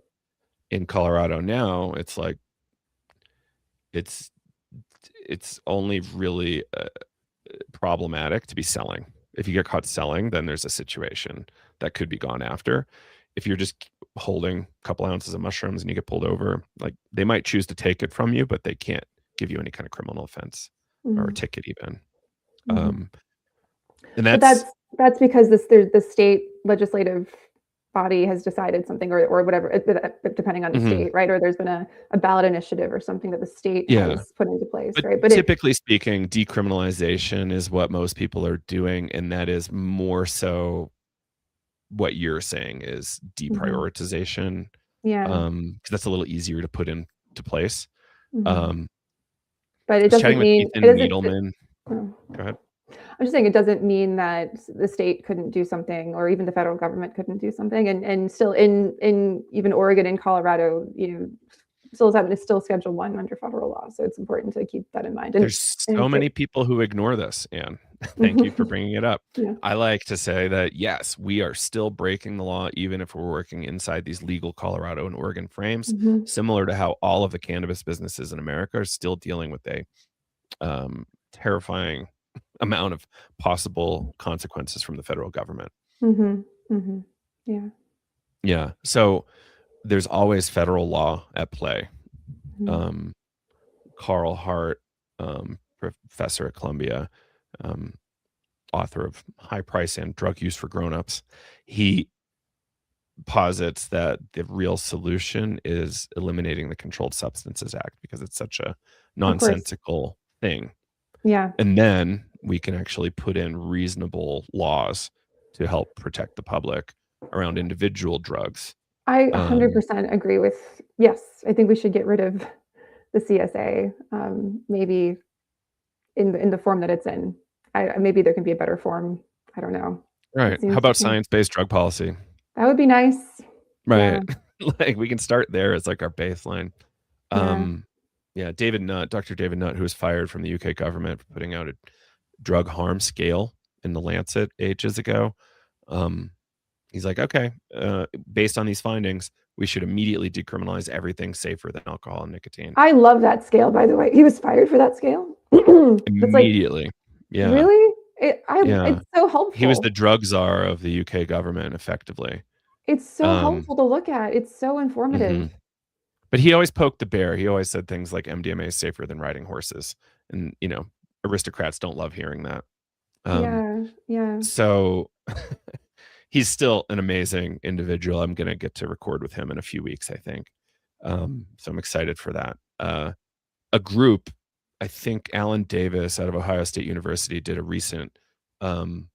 in Colorado now, it's like it's it's only really problematic to be selling. If you get caught selling, then there's a situation that could be gone after. If you're just holding a couple ounces of mushrooms and you get pulled over, like they might choose to take it from you, but they can't give you any kind of criminal offense or a Mm-hmm. ticket even. Mm-hmm. Um, and But that's that's because there's the state legislative body has decided something, or whatever, depending on the mhm, state, right? Or there's been a ballot initiative or something that the state yeah. has put into place, But right? But it, typically speaking, decriminalization is what most people are doing, and that is more so what you're saying is mhm, deprioritization, yeah, 'cause that's a little easier to put into place. mhm. Um, But I it was chatting doesn't with mean it Ethan doesn't. Needleman. Oh. Go ahead. I'm just saying it doesn't mean that the state couldn't do something, or even the federal government couldn't do something, and still in even Oregon and Colorado, you know, psilocybin is still Schedule One under federal law, so it's important to keep that in mind. There's And so many people who ignore this, Anne. Thank you for Mhm. bringing it up. Yeah. I like to say that, yes, we are still breaking the law, even if we're working inside these legal Colorado and Oregon frames, Mhm. similar to how all of the cannabis businesses in America are still dealing with a terrifying amount of possible consequences from the federal government. Mhm. Mhm. Yeah. Yeah. So there's always federal law at play. Mhm. Um, Carl Hart, professor at Columbia, um, author of High Price and Drug Use for Grownups, he posits that the real solution is eliminating the Controlled Substances Act because it's such a Of course. nonsensical thing. Yeah. And then we can actually put in reasonable laws to help protect the public around individual drugs. I Um, 100% agree with yes, I think we should get rid of the CSA, maybe in the form that it's in. Maybe there can be a better form. I don't know. It right. How seems about seems science-based drug policy? that would be nice. Yeah, Right. Like, we can start there as, like, our baseline. yeah. Um, yeah, David Nutt, Dr. David Nutt, who was fired from the UK government for putting out a drug harm scale in The Lancet ages ago, um, he's like, "Okay, based on these findings, we should immediately decriminalize everything safer than alcohol and nicotine." I love that scale, by the way. He was fired for that scale? That's like Immediately. Yeah, really? yeah. It's so He was the helpful. drug czar of the UK government, effectively. It's so Um, helpful to look at. It's so informative. mhm. But he always poked the bear. He always said things like MDMA is safer than riding horses, and, aristocrats don't love hearing that. Um, Yeah, yeah. so he's still an amazing individual. I'm gonna get to record with him in a few weeks, I think. So I'm excited for that. A group, I think Alan Davis out of Ohio State University did a recent, um,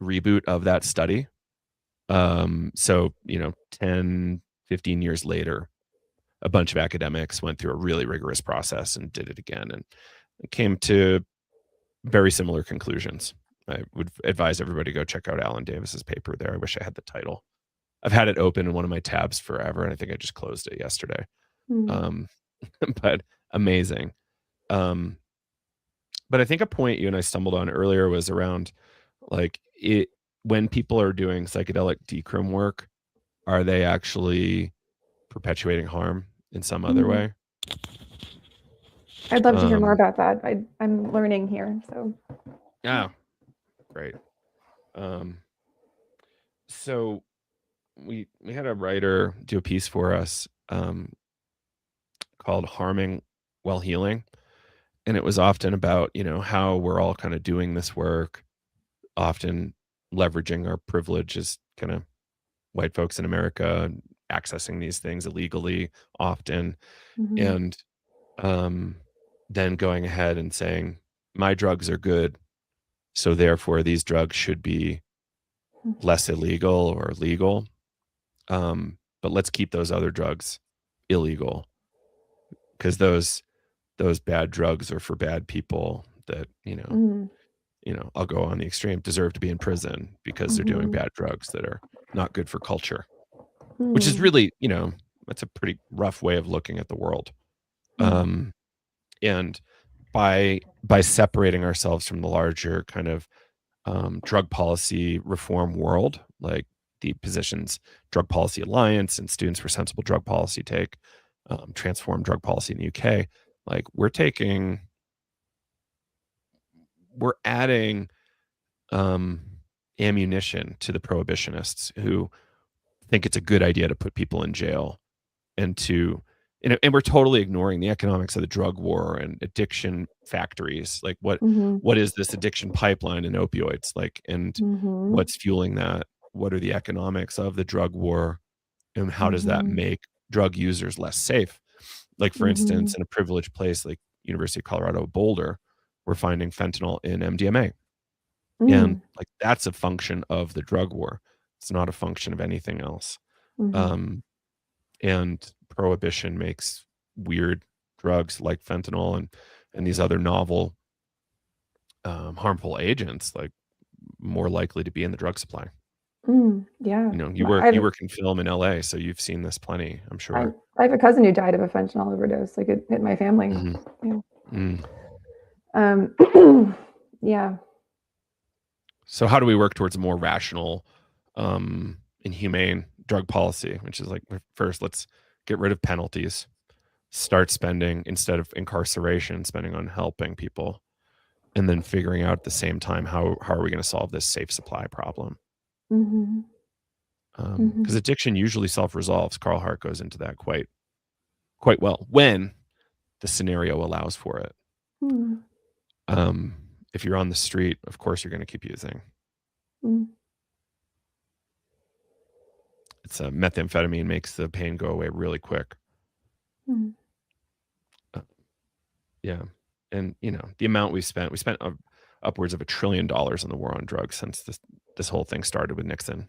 reboot of that study. So, 10, 15 years later, a bunch of academics went through a really rigorous process and did it again, and it came to very similar conclusions. I would advise everybody go check out Alan Davis's paper there. I wish I had the title. I've had it open in one of my tabs forever, and I think I just closed it yesterday. Mm, Um, but amazing. Um, but I think a point you and I stumbled on earlier was around, like, it when people are doing psychedelic decrim work, are they actually perpetuating harm in some other mm. way? I'd love to hear more Um, about that. I'm learning here, so yeah. yeah, great. Um, so we had a writer do a piece for us, called "Harming While Healing," and it was often about, how we're all kinda doing this work, often leveraging our privilege as kinda white folks in America, and accessing these things illegally often, Mhm, and, um, then going ahead and saying, "My drugs are good, so therefore these drugs should be mm, less illegal or legal, but let's keep those other drugs illegal because those bad drugs are for bad people that, mm, I'll go on the extreme, deserve to be in prison because they're doing mhm, bad drugs that are not good for culture," which is mm, really, that's a pretty rough way of looking at the world. mm, Um, and by separating ourselves from the larger kind of, drug policy reform world, like the positions Drug Policy Alliance and Students for Sensible Drug Policy take, transform drug policy in the UK, like, we're adding, um, ammunition to the prohibitionists who think it's a good idea to put people in jail and and we're totally ignoring the economics of the drug war and addiction factories. Like, mhm, what is this addiction pipeline in opioids? Like, and mhm, what's fueling that? What are the economics of the drug war? And how does that mhm, make drug users less safe? Like, for instance, mhm, in a privileged place like University of Colorado Boulder, we're finding fentanyl in MDMA. And, mm, like, that's a function of the drug war. It's not a function of anything else. mhm, Um, and prohibition makes weird drugs like fentanyl and these other novel, harmful agents, like, more likely to be in the drug supply. yeah. You My work I've you work in film in LA, so you've seen this plenty, I'm I sure. I have a cousin who died of a fentanyl overdose, like, it hit my family. Mhm. Yeah. Mm. Um, yeah. So how do we work towards a more rational, and humane drug policy, which is like, first, let's get rid of penalties, start spending instead of incarceration, spending on helping people, and then figuring out at the same time how are we gonna solve this safe supply problem? Mhm, Because mhm, addiction usually self-resolves. Carl Hart goes into that quite well when the scenario allows for it. mm, Um, if you're on the street, of course you're gonna keep using. mm, it's methamphetamine makes the pain go away really quick. Mm. Yeah. And the amount we spent upwards of $1 trillion on the war on drugs since this whole thing started with Nixon.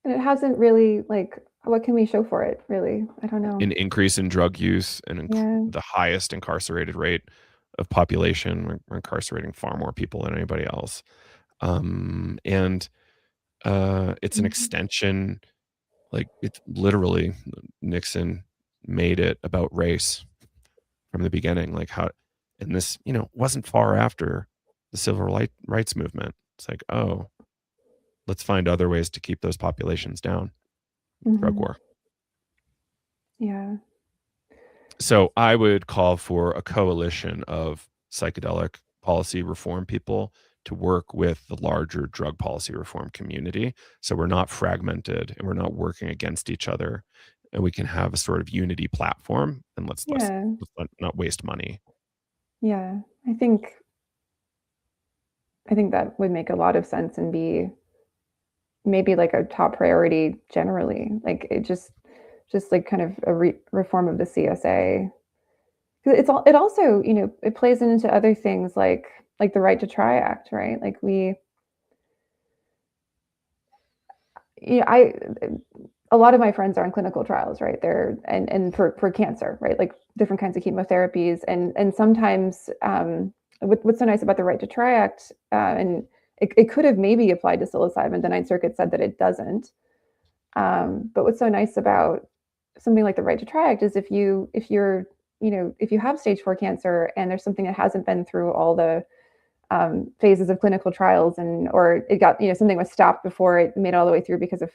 And it hasn't really, like, what can we show for it, really? I don't know. An increase in drug use and Yeah. the highest incarcerated rate of population. We're incarcerating far more people than anybody else. And it's an Mhm. extension, like it's literally Nixon made it about race from the beginning, like how, and this, wasn't far after the civil rights movement. It's like, oh, let's find other ways to keep those populations down. Drug Mhm. war. Yeah. So I would call for a coalition of psychedelic policy reform people to work with the larger drug policy reform community. So we're not fragmented and we're not working against each other, and we can have a sort of unity platform, and let's Yeah. not waste money. Yeah. I think that would make a lot of sense and be maybe like a top priority generally. Like it just like kind of a reform of the CSA. 'Cause it also, it plays into other things like the Right to Try Act, right? Like I a lot of my friends are in clinical trials, right? They're and for cancer, right? Like different kinds of chemotherapies, and sometimes what's so nice about the Right to Try Act, and it could have maybe applied to psilocybin. The Ninth Circuit said that it doesn't. But what's so nice about something like the Right to Try Act is if you have stage 4 cancer and there's something that hasn't been through all the phases of clinical trials, or it got, something was stopped before it made it all the way through because of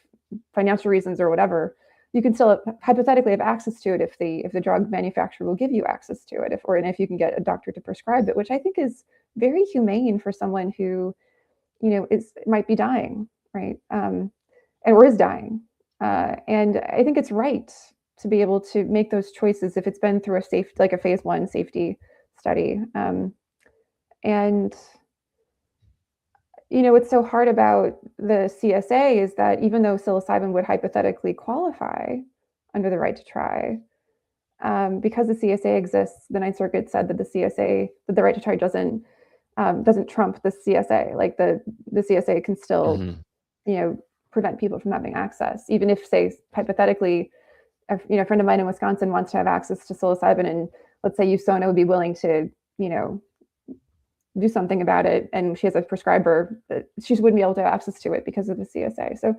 financial reasons or whatever, you can still hypothetically have access to it if the drug manufacturer will give you access to it, if you can get a doctor to prescribe it, which I think is very humane for someone who might be dying, right? Or is dying. And I think it's right to be able to make those choices if it's been through like a phase 1 safety study. And what's so hard about the CSA is that even though psilocybin would hypothetically qualify under the Right to Try, because the CSA exists, the Ninth Circuit said that the Right to Try doesn't trump the CSA. Like the CSA can still, Mm-hmm. Prevent people from having access, even if, say, hypothetically, a friend of mine in Wisconsin wants to have access to psilocybin, and let's say USONA would be willing to, do something about it, and she has a prescriber, that she wouldn't be able to have access to it because of the CSA. So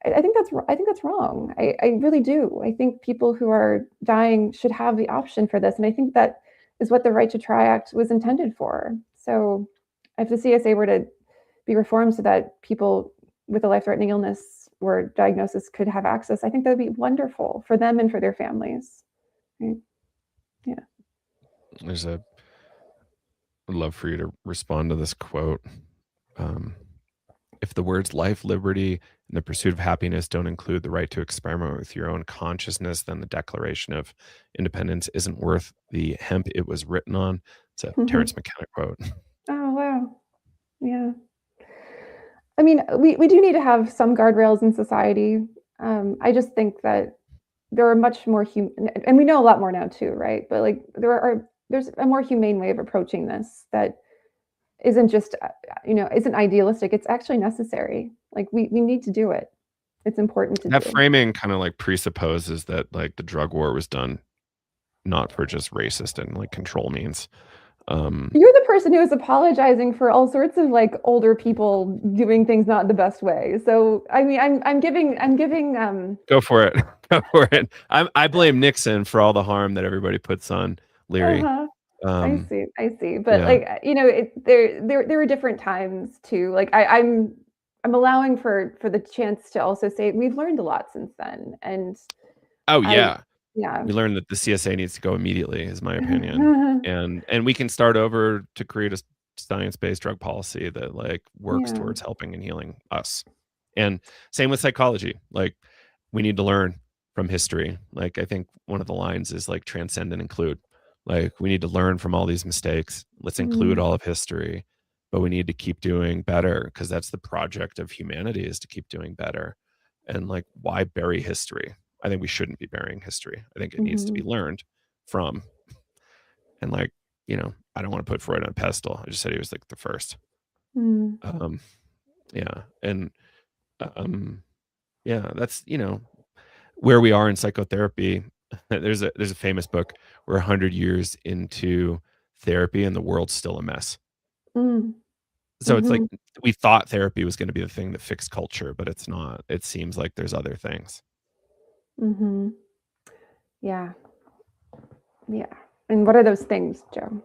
I think that's wrong. I really do. I think people who are dying should have the option for this, and I think that is what the Right to Try Act was intended for. So if the CSA were to be reformed so that people with a life-threatening illness or diagnosis could have access, I think that would be wonderful for them and for their families. Right? Yeah. I'd love for you to respond to this quote. If the words life, liberty, and the pursuit of happiness don't include the right to experiment with your own consciousness, then the Declaration of Independence isn't worth the hemp it was written on. It's a Terrence McKenna quote. Oh, wow. Yeah. I mean, we do need to have some guardrails in society. I just think that there are much more and we know a lot more now too, right? But like there's a more humane way of approaching this that isn't just isn't idealistic. It's actually necessary. Like we need to do it. It's important to That do. framing kind of like presupposes that like the drug war was done not for just racist and like control means. You're the person who is apologizing for all sorts of like older people doing things not the best way. So I mean, I'm giving Go for it. Go for it. I blame Nixon for all the harm that everybody puts on Leary. uh-huh. Um, I see. But yeah. like there were different times too. Like I'm allowing for the chance to also say we've learned a lot since then. And Oh I yeah. yeah. We learned that the CSA needs to go immediately, is my opinion, and we can start over to create a science-based drug policy that like works Yeah. towards helping and healing us. And same with psychology. Like we need to learn from history. Like I think one of the lines is like transcend and include. Like we need to learn from all these mistakes. Let's include Mm. all of history, but we need to keep doing better because that's the project of humanity, is to keep doing better. And like, why bury history? I think we shouldn't be burying history. I think it needs to be Mhm. learned from. And like, I don't want to put Freud on a pedestal. I just said he was like the first. Mm. Um, yeah. And yeah, that's, where we are in psychotherapy. There's a famous book. We're 100 years into therapy and the world's still a mess. Mm. So it's like Mhm. we thought therapy was going to be the thing that fixed culture, but it's not. It seems like there's other things. Mhm. Yeah. Yeah. And what are those things, Joe?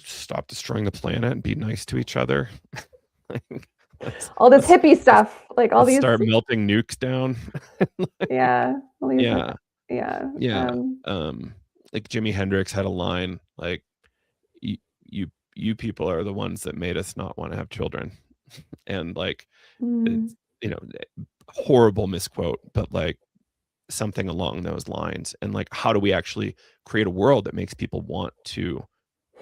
Stop destroying the planet and be nice to each other. Like, let's All this let's hippie let's stuff, like all let's these, start melting nukes down. Like, yeah, all these, yeah, yeah. yeah. Like Jimi Hendrix had a line like, you you you people are the ones that made us not want to have children. And like, Mm. it's, horrible misquote, but like something along those lines. And like, how do we actually create a world that makes people want to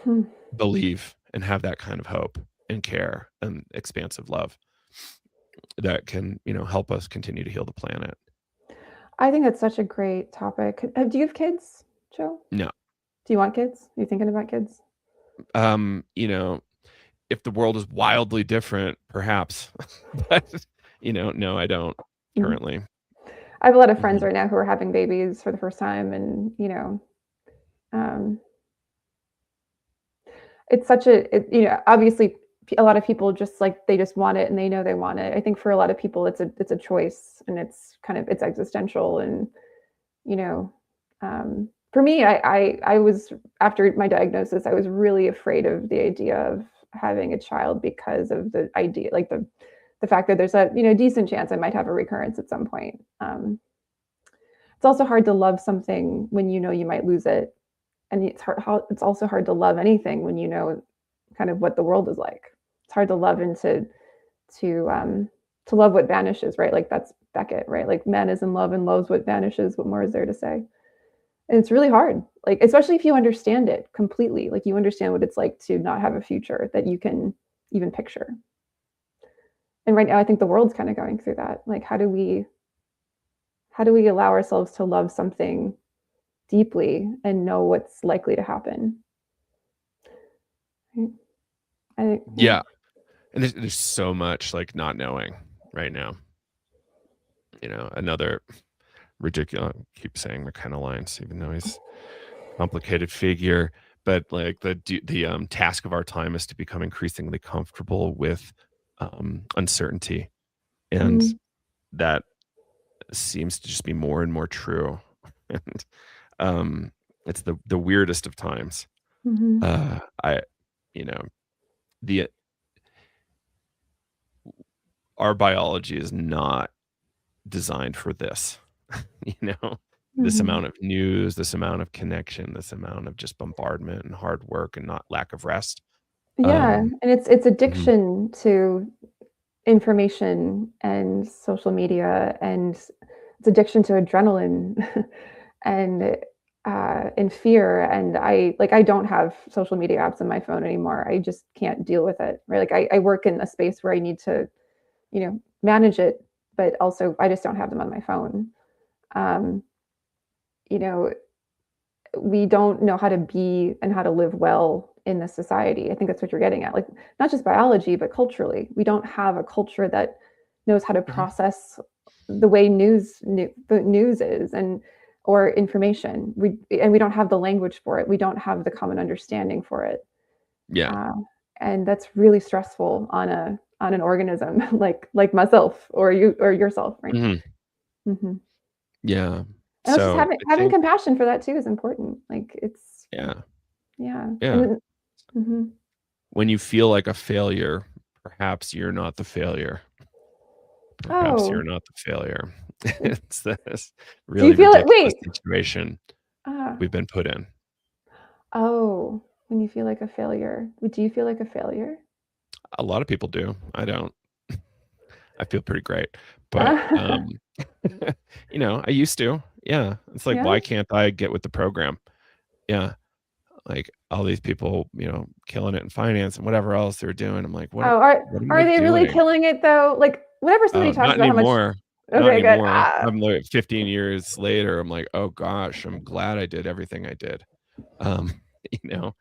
Hmm. believe and have that kind of hope and care and expansive love that can, help us continue to heal the planet? I think that's such a great topic. Do you have kids, Joe? No. Do you want kids? Are you thinking about kids? You know, if the world is wildly different, perhaps. But, no, I don't Mhm. currently. I have a lot of friends Mhm. right now who are having babies for the first time, and um, it's such a obviously a lot of people just like they just want it and they know they want it. I think for a lot of people it's a choice and it's kind of it's existential and you know for me I was after my diagnosis I was really afraid of the idea of having a child because of the idea like the fact that there's a decent chance I might have a recurrence at some point. It's also hard to love something when you know you might lose it, and it's also hard to love anything when you know kind of what the world is like. It's hard to love and to to love what vanishes, right? Like that's Beckett, right? Like man is in love and loves what vanishes. What more is there to say? And it's really hard, like especially if you understand it completely, like you understand what it's like to not have a future that you can even picture. And right now, I think the world's kind of going through that. Like, how do we allow ourselves to love something deeply and know what's likely to happen? I think, yeah. Yeah. And there's so much like not knowing right now. Another ridiculous, I keep saying McKenna lines, even though he's a complicated figure. But like the task of our time is to become increasingly comfortable with uncertainty. And Mm-hmm. that seems to just be more and more true. And it's the weirdest of times. Mm-hmm. I you know the Our biology is not designed for this. you know this Mm-hmm. amount of news, this amount of connection, this amount of just bombardment and hard work and not lack of rest. Yeah, um and it's mhm. addiction to information and social media, and it's addiction to adrenaline and and fear. And I don't have social media apps on my phone anymore. I just can't deal with it. Right? Like I work in a space where I need to manage it, but also I just don't have them on my phone. Um, you know, we don't know how to be and how to live well in this society. I think that's what you're getting at. Like not just biology, but culturally, we don't have a culture that knows how to Mhm. process the way the news is and or information. We don't have the language for it. We don't have the common understanding for it, Yeah. uh, and that's really stressful on an organism like myself or you or yourself, right? Mhm. Mm-hmm. Yeah. And it's just So I having think, compassion for that too is important. Like it's yeah, yeah, and yeah, then, mhm. when you feel like a failure, perhaps you're not the failure. Perhaps Oh, you're not the failure. It's this do you really feel it? ridiculous Wait. situation Ah, we've been put in. oh, when you feel like a failure. Do you feel like a failure? A lot of people do. I don't. I feel pretty great. But, Ah, I used to. Yeah. It's like, yeah. why can't I get with the program? Yeah. Like all these people, killing it in finance and whatever else they're doing. I'm like, Oh, what am I are they really doing? killing it though? Like whenever somebody Oh, talks not about how much, anymore. Not okay, good. anymore. I'm like 15 years later, I'm like, "Oh gosh, I'm glad I did everything I did." Um, you know?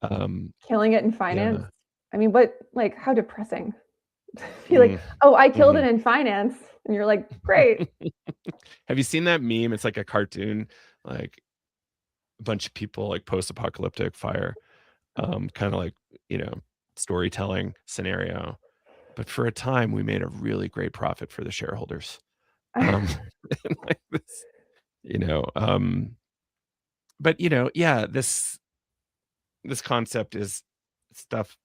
Um, Killing it in finance. yeah. I mean, what, like, how depressing. Be like, Mm, oh, I killed it mhm. in finance. And you're like, great. Have you seen that meme? It's like a cartoon, like a bunch of people like post-apocalyptic fire, kinda like, you know, storytelling scenario. But for a time, we made a really great profit for the shareholders. Um, and like this, you know, but yeah, this concept is stuff,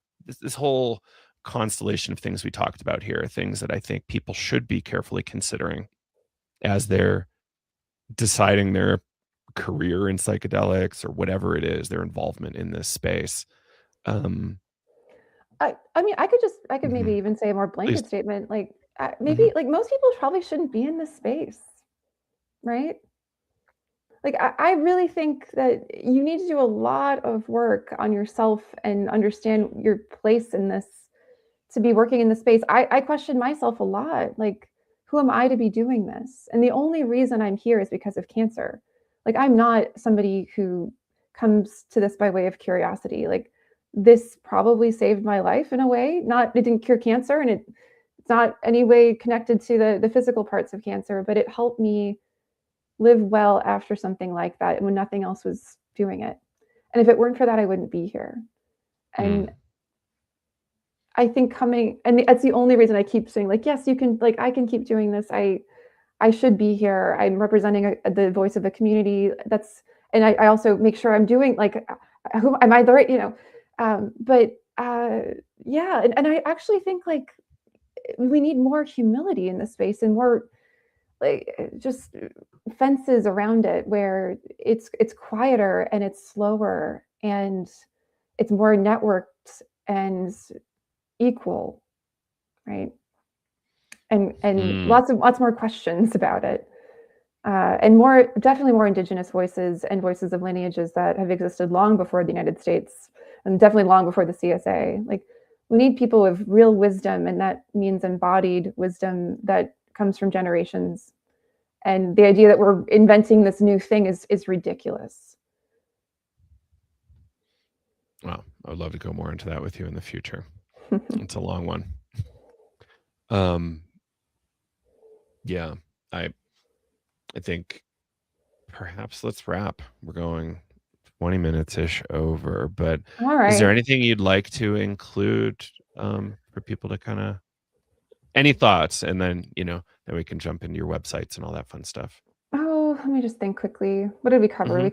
this whole constellation of things we talked about here are things that I think people should be carefully considering as they're deciding their career in psychedelics or whatever it is, their involvement in this space. Um, I mean, I could maybe mhm, even say a more please. blanket statement, like, maybe, Mhm, like, most people probably shouldn't be in this space, right? Like, I really think that you need to do a lot of work on yourself and understand your place in this to be working in the space. I question myself a lot. Like, who am I to be doing this? And the only reason I'm here is because of cancer. Like, I'm not somebody who comes to this by way of curiosity. Like, this probably saved my life in a way. Not, it didn't cure cancer, and it's not any way connected to the physical parts of cancer, but it helped me live well after something like that when nothing else was doing it. And if it weren't for that, I wouldn't be here. And mm, I think coming, and that's the only reason I keep saying, like, yes, you can, like, I can keep doing this. I should be here. I'm representing the voice of a community. That's, and I also make sure I'm doing, like, who am I the right, but yeah, and I actually think, like, we need more humility in this space and more, like, just fences around it where it's quieter and it's slower and it's more networked and equal, right? And mm, lots more questions about it, and more, definitely more indigenous voices and voices of lineages that have existed long before the United States and definitely long before the CSA. Like, we need people with real wisdom, and that means embodied wisdom that comes from generations. And the idea that we're inventing this new thing is ridiculous. wow, I would love to go more into that with you in the future. It's a long one. Um, yeah, I I think perhaps let's wrap. We're going 20 minutes ish over, but All is there right. anything you'd like to include for people to kind of any thoughts? And then, then we can jump into your websites and all that fun stuff. Oh, let me just think quickly. What did we cover? Hmm. We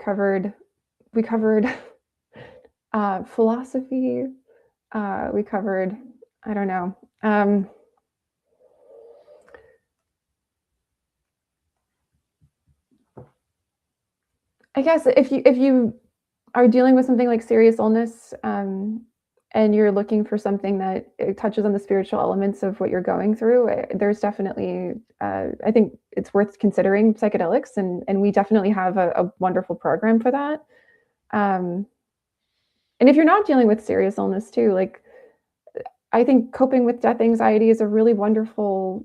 covered philosophy. We covered, I don't know. I guess if you are dealing with something like serious illness, and you're looking for something that it touches on the spiritual elements of what you're going through, there's definitely, I think it's worth considering psychedelics, and we definitely have a wonderful program for that. Um, and if you're not dealing with serious illness too, like, I think coping with death anxiety is a really wonderful,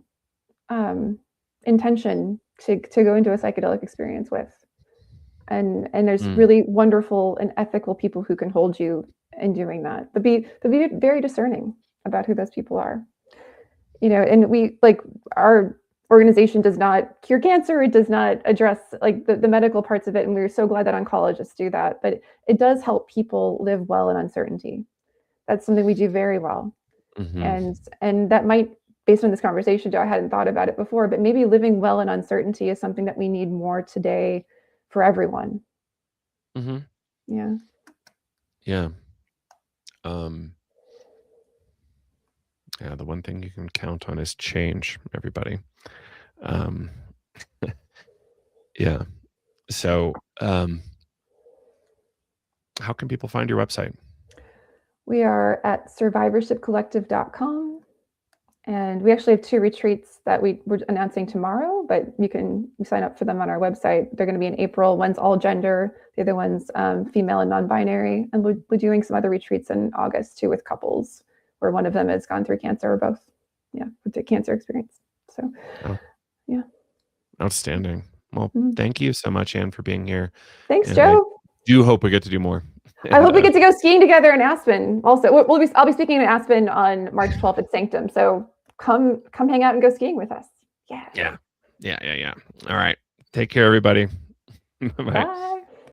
um, intention to go into a psychedelic experience with. And there's Mm, really wonderful and ethical people who can hold you in doing that. But be very discerning about who those people are. And we, like, our organization does not cure cancer. It does not address, like, the medical parts of it. And we're so glad that oncologists do that. But it does help people live well in uncertainty. That's something we do very well. hmm. And that might, based on this conversation, Joe, I hadn't thought about it before, but maybe living well in uncertainty is something that we need more today for everyone. Hmm. Yeah. Yeah. Um, yeah. The one thing you can count on is change, everybody. Um, yeah. So, how can people find your website? We are at survivorshipcollective.com. And we actually have two retreats that we're announcing tomorrow, but you sign up for them on our website. They're going to be in April. One's all gender, the other one's female and non-binary. And we're doing some other retreats in August too with couples, where one of them has gone through cancer or both. with the cancer experience. So, Oh, yeah. outstanding. Well, Mhm. thank you so much, Anne, for being here. Thanks, And I Joe. do hope we get to do more. I hope we get to go skiing together in Aspen. Also, I'll be speaking in Aspen on March 12th at Sanctum. So come hang out and go skiing with us. Yeah. Yeah. All right. Take care, everybody. Bye. Bye.